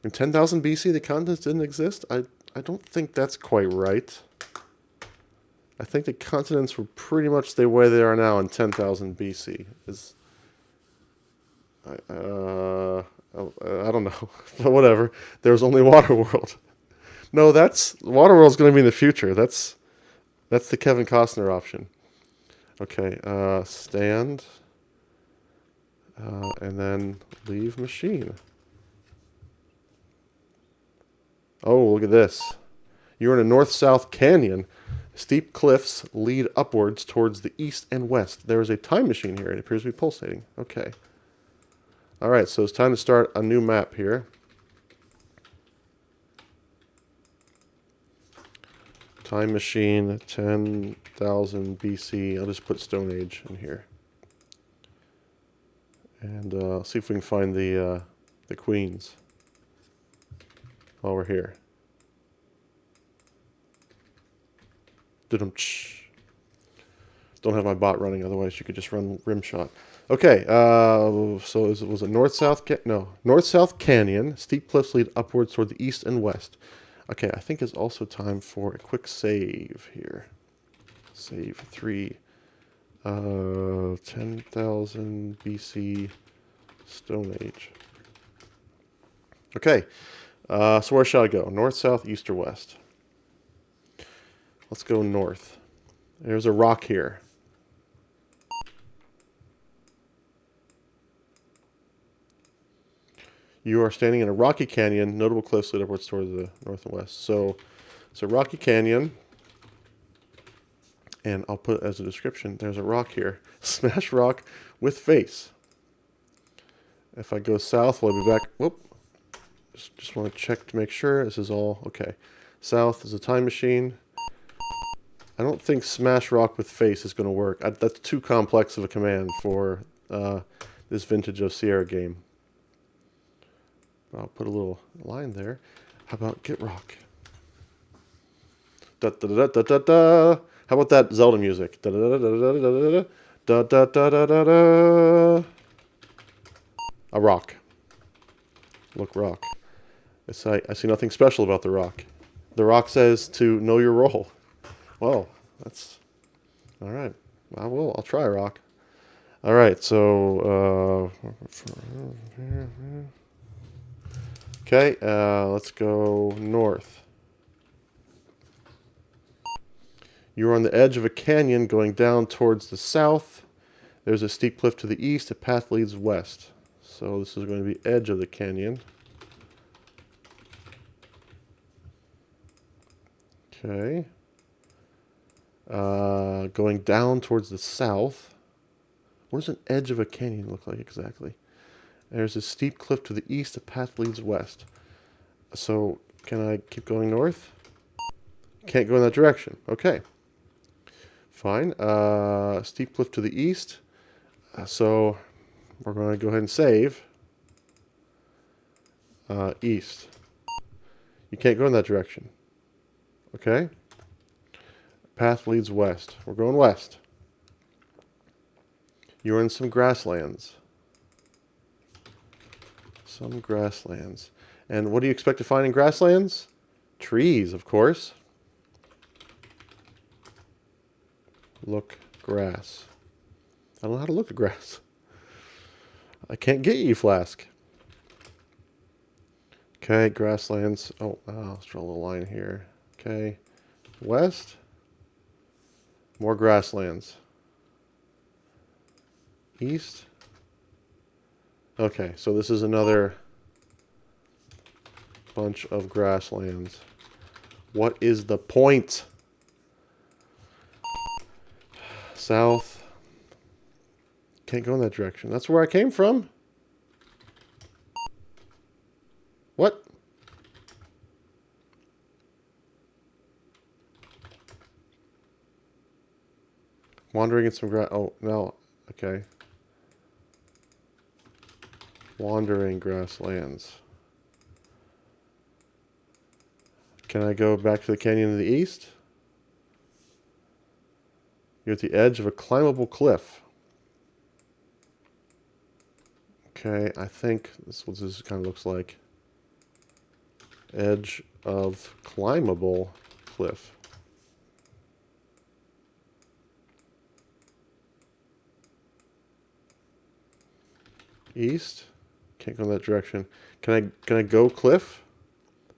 In 10,000 BC, the continents didn't exist? I don't think that's quite right. I think the continents were pretty much the way they are now in 10,000 BC. I don't know, but whatever. There was only Waterworld. No, Waterworld's going to be in the future. That's the Kevin Costner option. Okay, stand, and then leave machine. Oh, look at this. You're in a north-south canyon. Steep cliffs lead upwards towards the east and west. There is a time machine here. It appears to be pulsating. Okay. All right, so it's time to start a new map here. Time machine, 10,000 BC. I'll just put Stone Age in here. And see if we can find the queens while we're here. Don't have my bot running, otherwise you could just run Rimshot. Okay, so was it north-south? No, north-south canyon. Steep cliffs lead upwards toward the east and west. Okay, I think it's also time for a quick save here. Save 3. 10,000 BC Stone Age. Okay, so where shall I go? North, south, east, or west? Let's go north. There's a rock here. You are standing in a rocky canyon. Notable cliffs lead upwards toward the north and west. So rocky canyon. And I'll put as a description, there's a rock here. Smash rock with face. If I go south, will I be back? Whoop. Just want to check to make sure this is all okay. South is a time machine. I don't think smash rock with face is going to work. That's too complex of a command for this vintage of Sierra game. I'll put a little line there. How about get rock? Da da da da da da. How about that Zelda music? Da da da da da da da da da da da da. A rock. Look, rock. I see nothing special about the rock. The rock says to know your role. Well, that's all right. I'll try rock. All right. So okay. Let's go north. You're on the edge of a canyon going down towards the south. There's a steep cliff to the east. A path leads west. So this is going to be edge of the canyon. Okay. Going down towards the south. What does an edge of a canyon look like exactly? There's a steep cliff to the east. A path leads west. So can I keep going north? Can't go in that direction. Okay. Fine. Steep cliff to the east. So we're going to go ahead and save. East. You can't go in that direction. Okay. Path leads west. We're going west. You're in some grasslands. Some grasslands. And what do you expect to find in grasslands? Trees, of course. Look, grass. I don't know how to look at grass. I can't get you, Flask. Okay, grasslands. Oh, let's draw a little line here. Okay, west. More grasslands. East. Okay, so this is another bunch of grasslands. What is the point? South. Can't go in that direction. That's where I came from. What? Wandering in some grass. Oh, no. Okay. Wandering grasslands. Can I go back to the canyon to the east? You're at the edge of a climbable cliff. Okay, I think this is what this kind of looks like. Edge of climbable cliff. East. Can't go in that direction. Can I go cliff?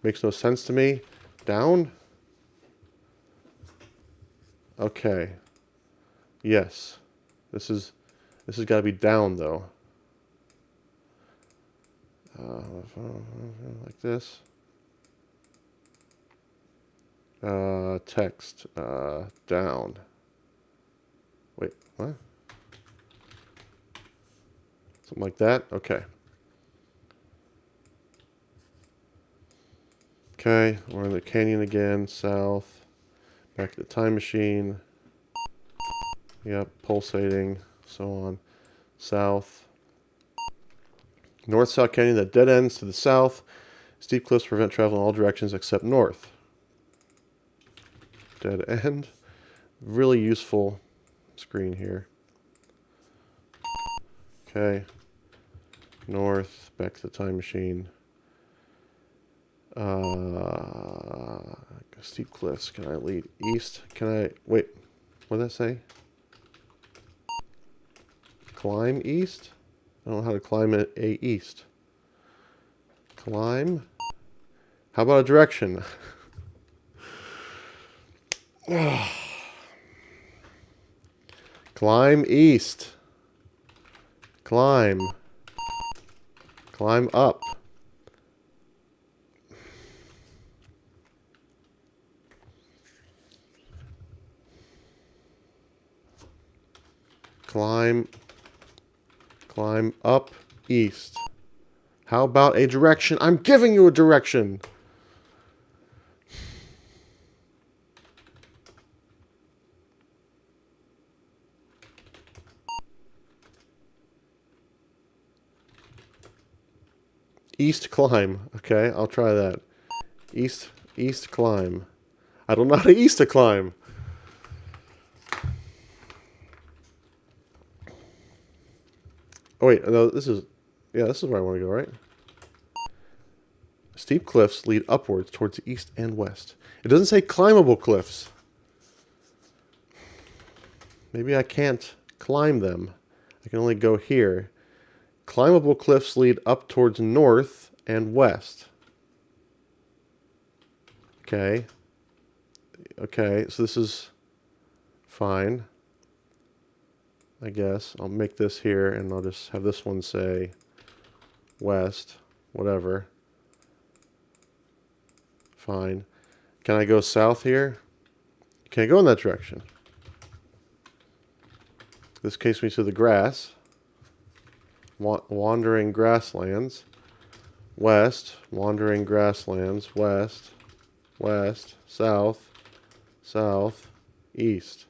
Makes no sense to me. Down? Okay. Yes. This has got to be down though. Like this. Text. Down. Wait, what? Something like that? Okay. Okay, we're in the canyon again, south. Back to the time machine. Yep, pulsating, so on. South. North-south canyon that dead ends to the south. Steep cliffs prevent travel in all directions except north. Dead end. really useful screen here. Okay. North, back to the time machine. Steep cliffs. Can I lead east? Can I... Wait. What did that say? Climb east? I don't know how to climb a east. Climb? How about a direction? Climb east. Climb. Climb up. Climb up east. How about a direction? I'm giving you a direction. East climb. Okay, I'll try that. East climb. I don't know how to east to climb. Oh wait, no, this is where I want to go, right? Steep cliffs lead upwards towards the east and west. It doesn't say climbable cliffs. Maybe I can't climb them. I can only go here. Climbable cliffs lead up towards north and west. Okay. Okay, so this is fine. I guess I'll make this here and I'll just have this one say west, whatever. Fine. Can I go south here? Can't go in that direction. This takes me to the grass. Wandering grasslands. West, wandering grasslands. West, west, south, south, east.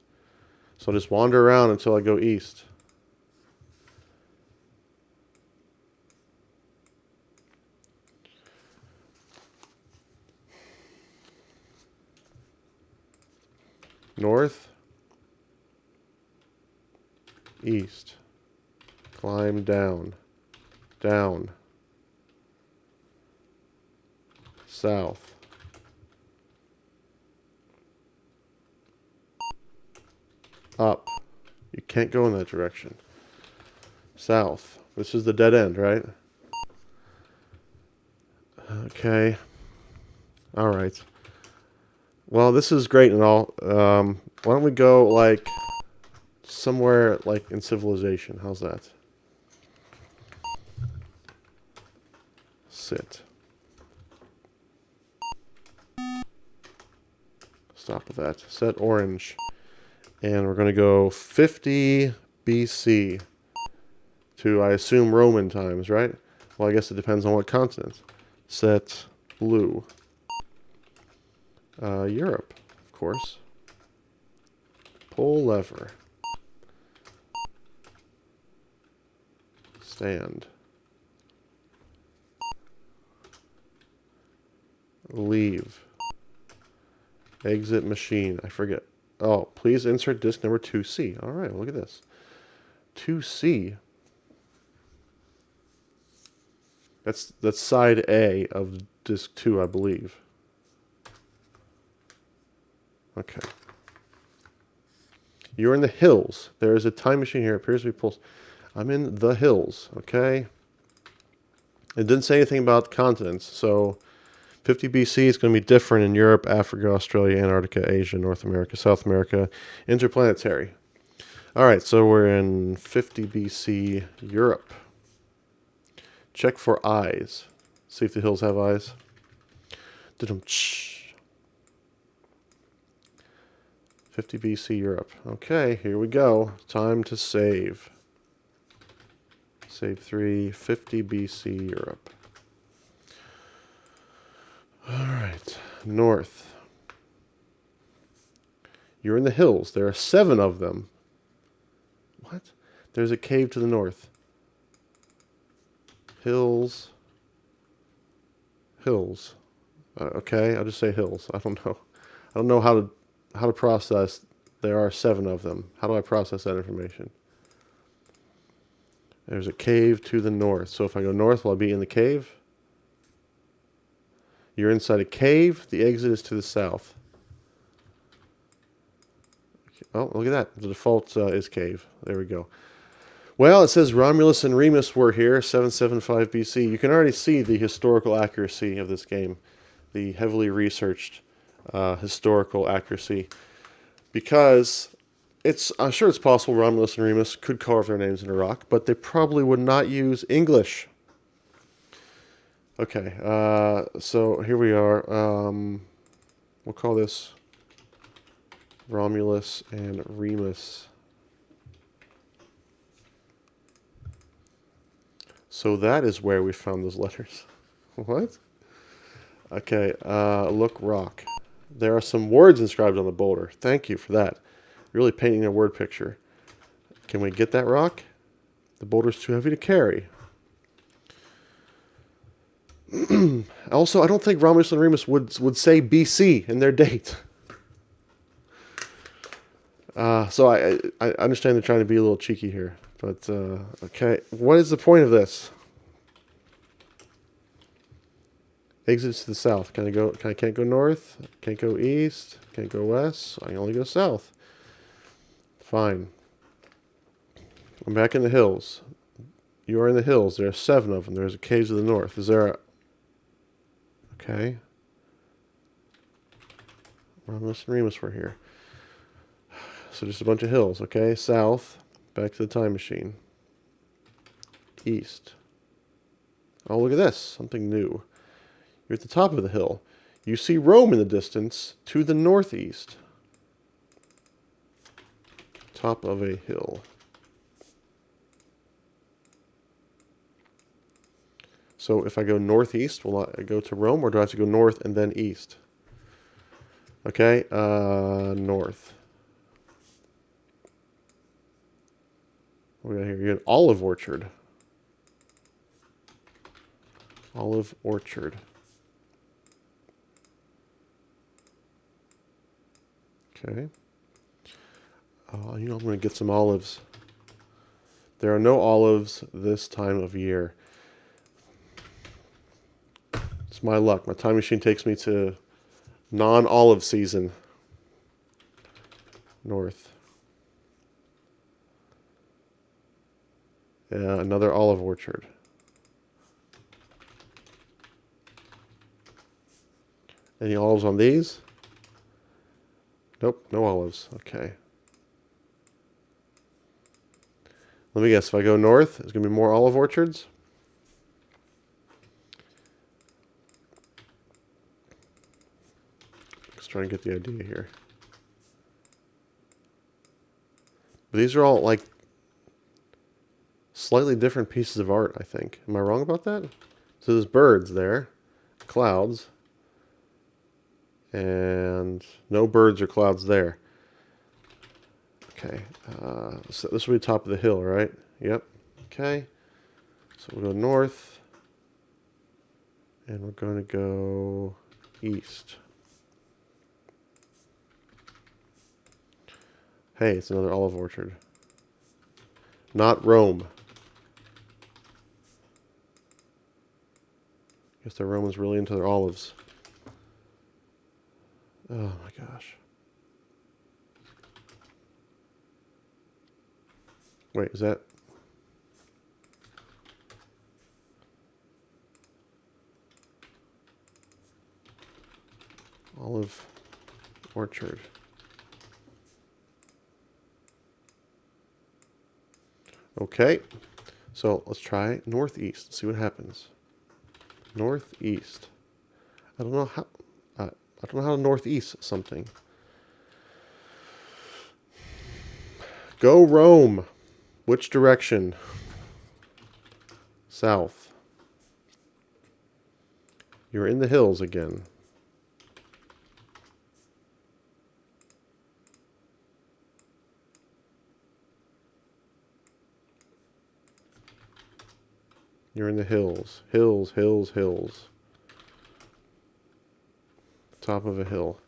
So I'll just wander around until I go east. North, east. Climb down, down. South. Up. You can't go in that direction. South. This is the dead end, right? Okay. All right. Well, this is great and all. Why don't we go, like, somewhere, like, in civilization? How's that? Sit. Stop with that. Set orange. And we're going to go 50 BC to, I assume, Roman times, right? Well, I guess it depends on what continent. Set blue. Europe, of course. Pull lever. Stand. Leave. Exit machine. I forget. Oh, please insert disk number 2C. All right, look at this. 2C. That's side A of disk 2, I believe. Okay. You're in the hills. There is a time machine here. It appears to be pulsed. I'm in the hills, okay? It didn't say anything about continents, so 50 BC is going to be different in Europe, Africa, Australia, Antarctica, Asia, North America, South America, interplanetary. All right, so we're in 50 BC Europe. Check for eyes. See if the hills have eyes. 50 BC Europe. Okay, here we go. Time to save. Save 3, 50 BC Europe. All right, north. You're in the hills. There are 7 of them. What? There's a cave to the north. Hills. Okay, I'll just say hills. I don't know. I don't know how to process There are 7 of them. How do I process that information? There's a cave to the north. So if I go north, will I be in the cave? You're inside a cave. The exit is to the south. Oh, look at that. The default is cave. There we go. Well, it says Romulus and Remus were here, 775 BC. You can already see the historical accuracy of this game, the heavily researched historical accuracy, because I'm sure it's possible Romulus and Remus could carve their names in a rock, but they probably would not use English. Okay, so here we are. We'll call this Romulus and Remus. So that is where we found those letters. What? Okay, look rock. There are some words inscribed on the boulder. Thank you for that. Really painting a word picture. Can we get that rock? The boulder's too heavy to carry. Also, I don't think Romulus and Remus would say BC in their date. So I understand they're trying to be a little cheeky here. But, okay. What is the point of this? Exits to the south. Can I go? I can't go north. Can't go east. Can't go west. I can only go south. Fine. I'm back in the hills. You are in the hills. There are 7 of them. There's a cave to the north. Is there a... Okay. Romulus and Remus were here. So just a bunch of hills. Okay, south. Back to the time machine. East. Oh, look at this. Something new. You're at the top of the hill. You see Rome in the distance to the northeast. Top of a hill. So if I go northeast, will I go to Rome, or do I have to go north and then east? Okay, north. What do we got here? You got an olive orchard. Olive orchard. Okay. I'm going to get some olives. There are no olives this time of year. It's my luck. My time machine takes me to non-olive season. North. Yeah, another olive orchard. Any olives on these? Nope, no olives. Okay. Let me guess, if I go north, there's going to be more olive orchards? Just trying to get the idea here. But these are all, like, slightly different pieces of art, I think. Am I wrong about that? So there's birds there, clouds, and no birds or clouds there. Okay, so this will be top of the hill, right? Yep. Okay, so we'll go north, and we're going to go east. Hey, it's another olive orchard. Not Rome. Guess the Romans really into their olives. Oh my gosh. Wait, is that... Olive orchard. Okay, so let's try northeast. See what happens. Northeast. I don't know how. I don't know how to northeast something. Go Rome. Which direction? South. You're in the hills again. You're in the hills. Hills, hills, hills. Top of a hill.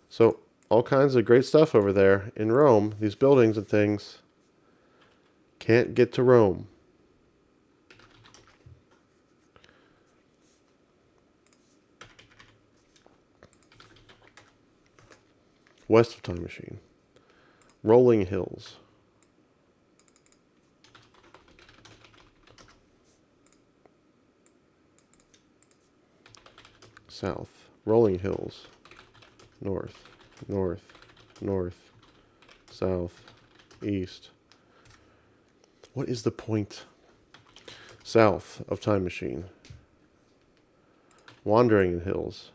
So, all kinds of great stuff over there in Rome. These buildings and things can't get to Rome. West of Time Machine. Rolling Hills. South. Rolling Hills. North. North. North. South. East. What is the point? South of Time Machine. Wandering in Hills.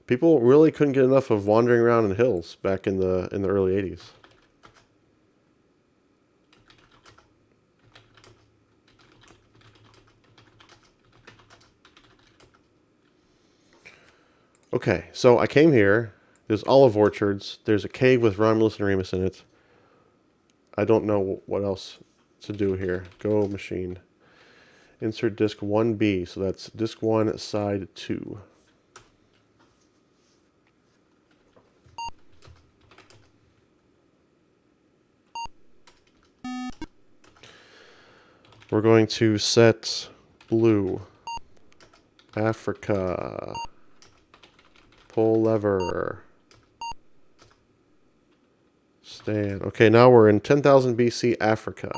People really couldn't get enough of wandering around in hills back in the early 80s. Okay, so I came here. There's olive orchards. There's a cave with Romulus and Remus in it. I don't know what else to do here. Go machine. Insert disk 1B. So that's disk 1, side 2. We're going to set blue. Africa. Pull lever. Stand. Okay, now we're in 10,000 BC Africa.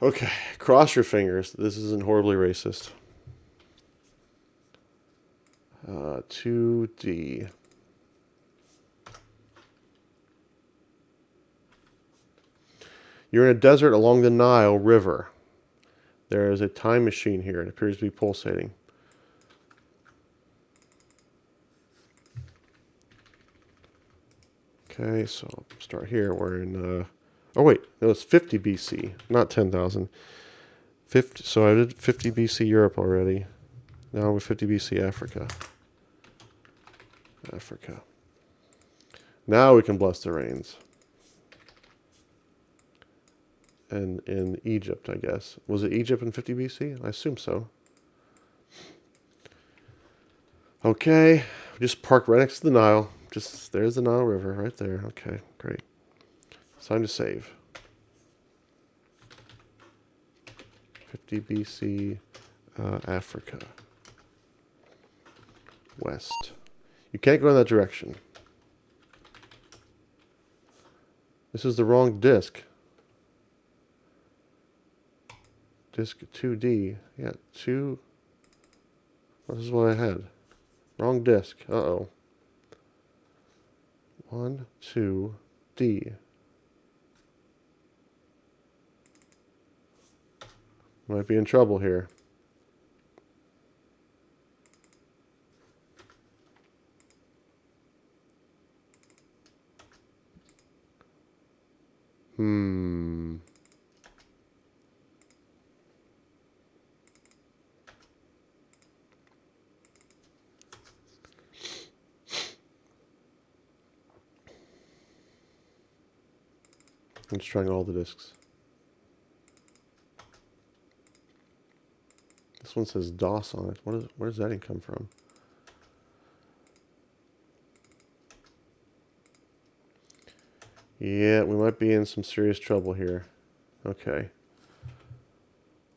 Okay, cross your fingers. This isn't horribly racist. 2D. You're in a desert along the Nile River. There is a time machine here. It appears to be pulsating. Okay, so I'll start here. We're in, oh wait, no, it's 50 BC, not 10,000. 50, so I did 50 BC Europe already. Now we're 50 BC Africa. Africa. Now we can bless the rains. And in Egypt, I guess. Was it Egypt in 50 BC? I assume so. Okay, just park right next to the Nile. Just, there's the Nile River right there. Okay, great. It's time to save. 50 BC, Africa. West. You can't go in that direction. This is the wrong disk. Disk 2D. Yeah, 2. This is what I had. Wrong disk. Uh-oh. 1, 2, D. Might be in trouble here. I'm just trying all the discs. This one says DOS on it. Where does that come from? Yeah, we might be in some serious trouble here. Okay.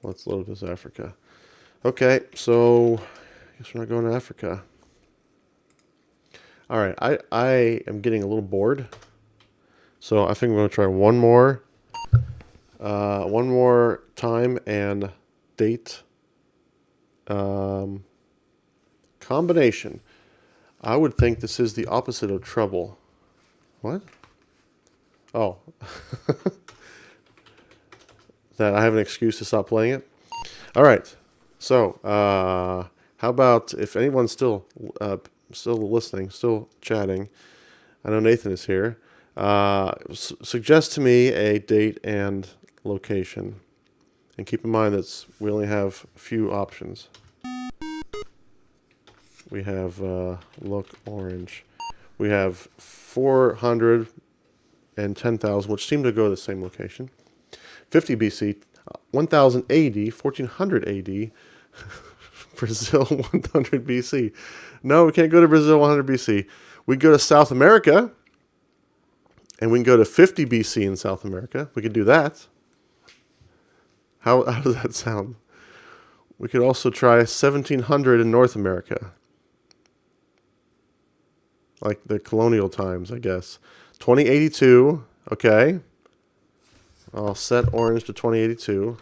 Let's load this Africa. Okay, so I guess we're not going to Africa. All right, I am getting a little bored. So I think I'm going to try one more time and date combination. I would think this is the opposite of trouble. What? Oh. That I have an excuse to stop playing it? All right. So, how about if anyone's still listening, still chatting, I know Nathan is here, suggest to me a date and location. And keep in mind that we only have a few options. We have, look orange. We have 400 and 10,000, which seem to go to the same location. 50 BC, 1000 AD, 1400 AD, Brazil 100 BC. No, we can't go to Brazil 100 BC. We can go to South America, and we can go to 50 BC in South America. We could do that. How does that sound? We could also try 1700 in North America. Like the colonial times, I guess. 2082, okay. I'll set orange to 2082.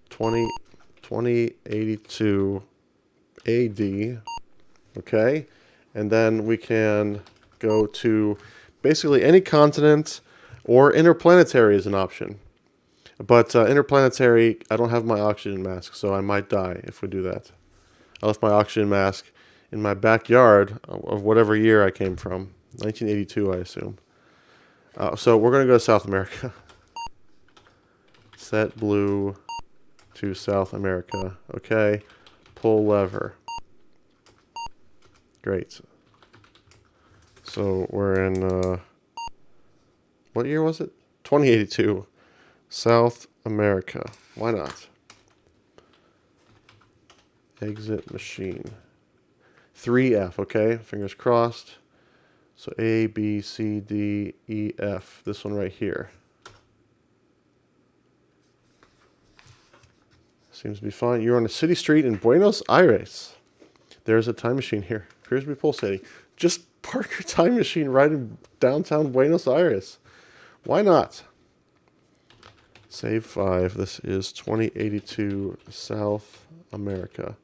2082 AD, okay. And then we can go to basically any continent, or interplanetary is an option. But interplanetary, I don't have my oxygen mask, so I might die if we do that. I left my oxygen mask in my backyard of whatever year I came from. 1982, I assume. So we're going to go to South America. Set blue to South America. Okay. Pull lever. Great. So we're in, what year was it? 2082. South America. Why not? Exit machine. 3F, okay? Fingers crossed. So A, B, C, D, E, F. This one right here. Seems to be fine. You're on a city street in Buenos Aires. There's a time machine here. Appears to be pulsating. Just park your time machine right in downtown Buenos Aires. Why not? Save 5. This is 2082 South America.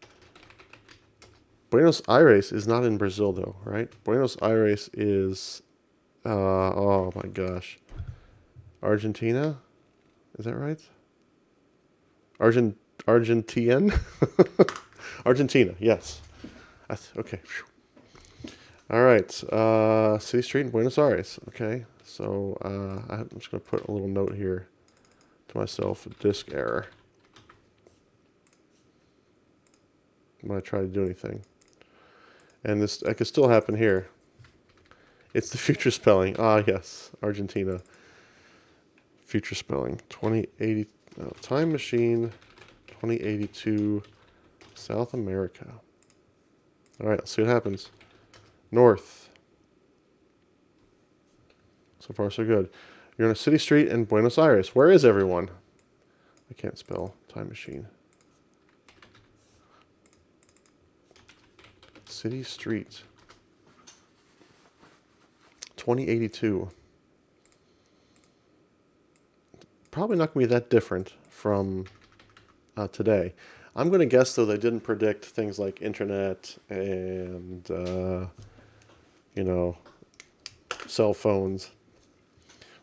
Buenos Aires is not in Brazil, though, right? Buenos Aires is, oh my gosh. Argentina? Is that right? Argentinian? Argentina, yes. Okay. All right. City Street in Buenos Aires. Okay. So I'm just going to put a little note here to myself. Disk error. When I try to do anything. And that could still happen here. It's the future spelling. Ah, yes. Argentina. Future spelling. 2080. Time machine. 2082. South America. All right. Let's see what happens. North. So far, so good. You're on a city street in Buenos Aires. Where is everyone? I can't spell time machine. City street. 2082. Probably not going to be that different from today. I'm going to guess, though, they didn't predict things like internet and, cell phones.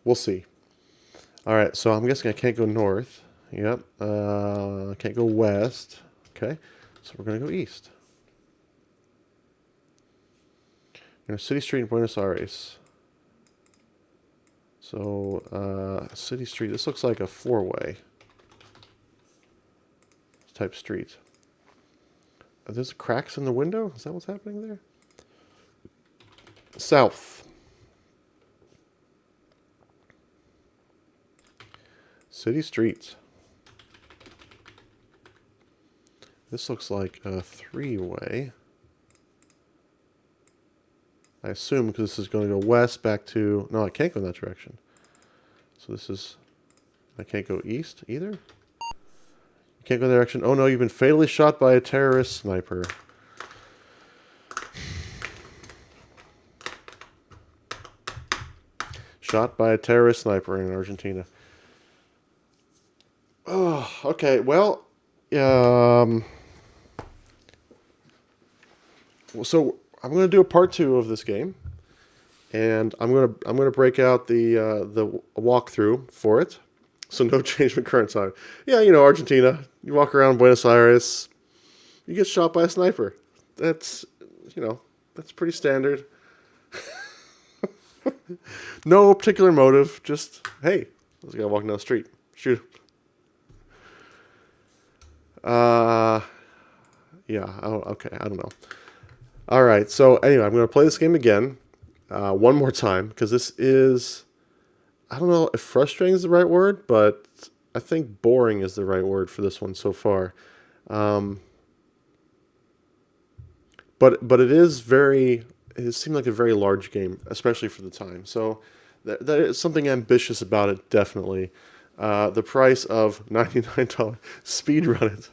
We'll see. All right, so I'm guessing I can't go north. Yep. I can't go west. Okay, so we're going to go east. You're in a city street in Buenos Aires. So, city street. This looks like a four-way type street. Are there cracks in the window? Is that what's happening there? South. City street. This looks like a three-way. I assume because this is going to go west back to... No, I can't go in that direction. So this is... I can't go east either? You can't go in that direction. Oh no, you've been fatally shot by a terrorist sniper. Shot by a terrorist sniper in Argentina. Oh, okay. Well, so I'm going to do a part 2 of this game, and I'm going to break out the walkthrough for it. So no change in current time. Yeah, Argentina. You walk around Buenos Aires, you get shot by a sniper. That's that's pretty standard. No particular motive. Just hey, there's a guy walking down the street. Shoot him. Yeah. Oh, okay. I don't know. All right. So anyway, I'm going to play this game again, one more time, because this is, I don't know if frustrating is the right word, but I think boring is the right word for this one so far. Um, but it is very. It seemed like a very large game, especially for the time. So that is something ambitious about it, definitely. The price of $99. Speed run it.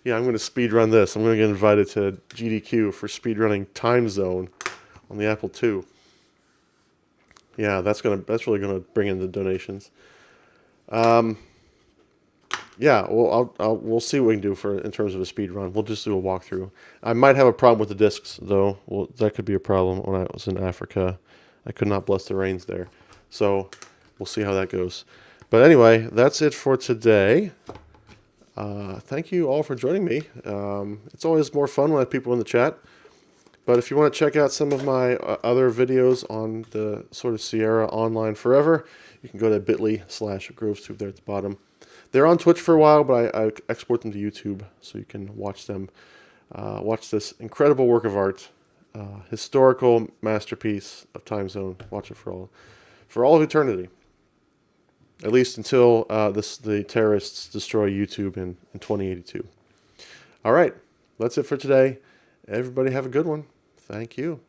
Yeah, I'm going to speed run this. I'm going to get invited to GDQ for speed running Time Zone on the Apple II. Yeah, that's really gonna bring in the donations. Um, yeah, well, we'll see what we can do for in terms of a speed run. We'll just do a walkthrough. I might have a problem with the discs though. Well, that could be a problem when I was in Africa. I could not bless the rains there, so we'll see how that goes. But anyway, that's it for today. Thank you all for joining me. It's always more fun when I have people in the chat. But if you want to check out some of my other videos on the sort of Sierra Online Forever, you can go to bit.ly/GrovesTube there at the bottom. They're on Twitch for a while, but I export them to YouTube so you can watch them. Watch this incredible work of art, historical masterpiece of Time Zone. Watch it for all of eternity, at least until the terrorists destroy YouTube in 2082. All right, that's it for today. Everybody have a good one. Thank you.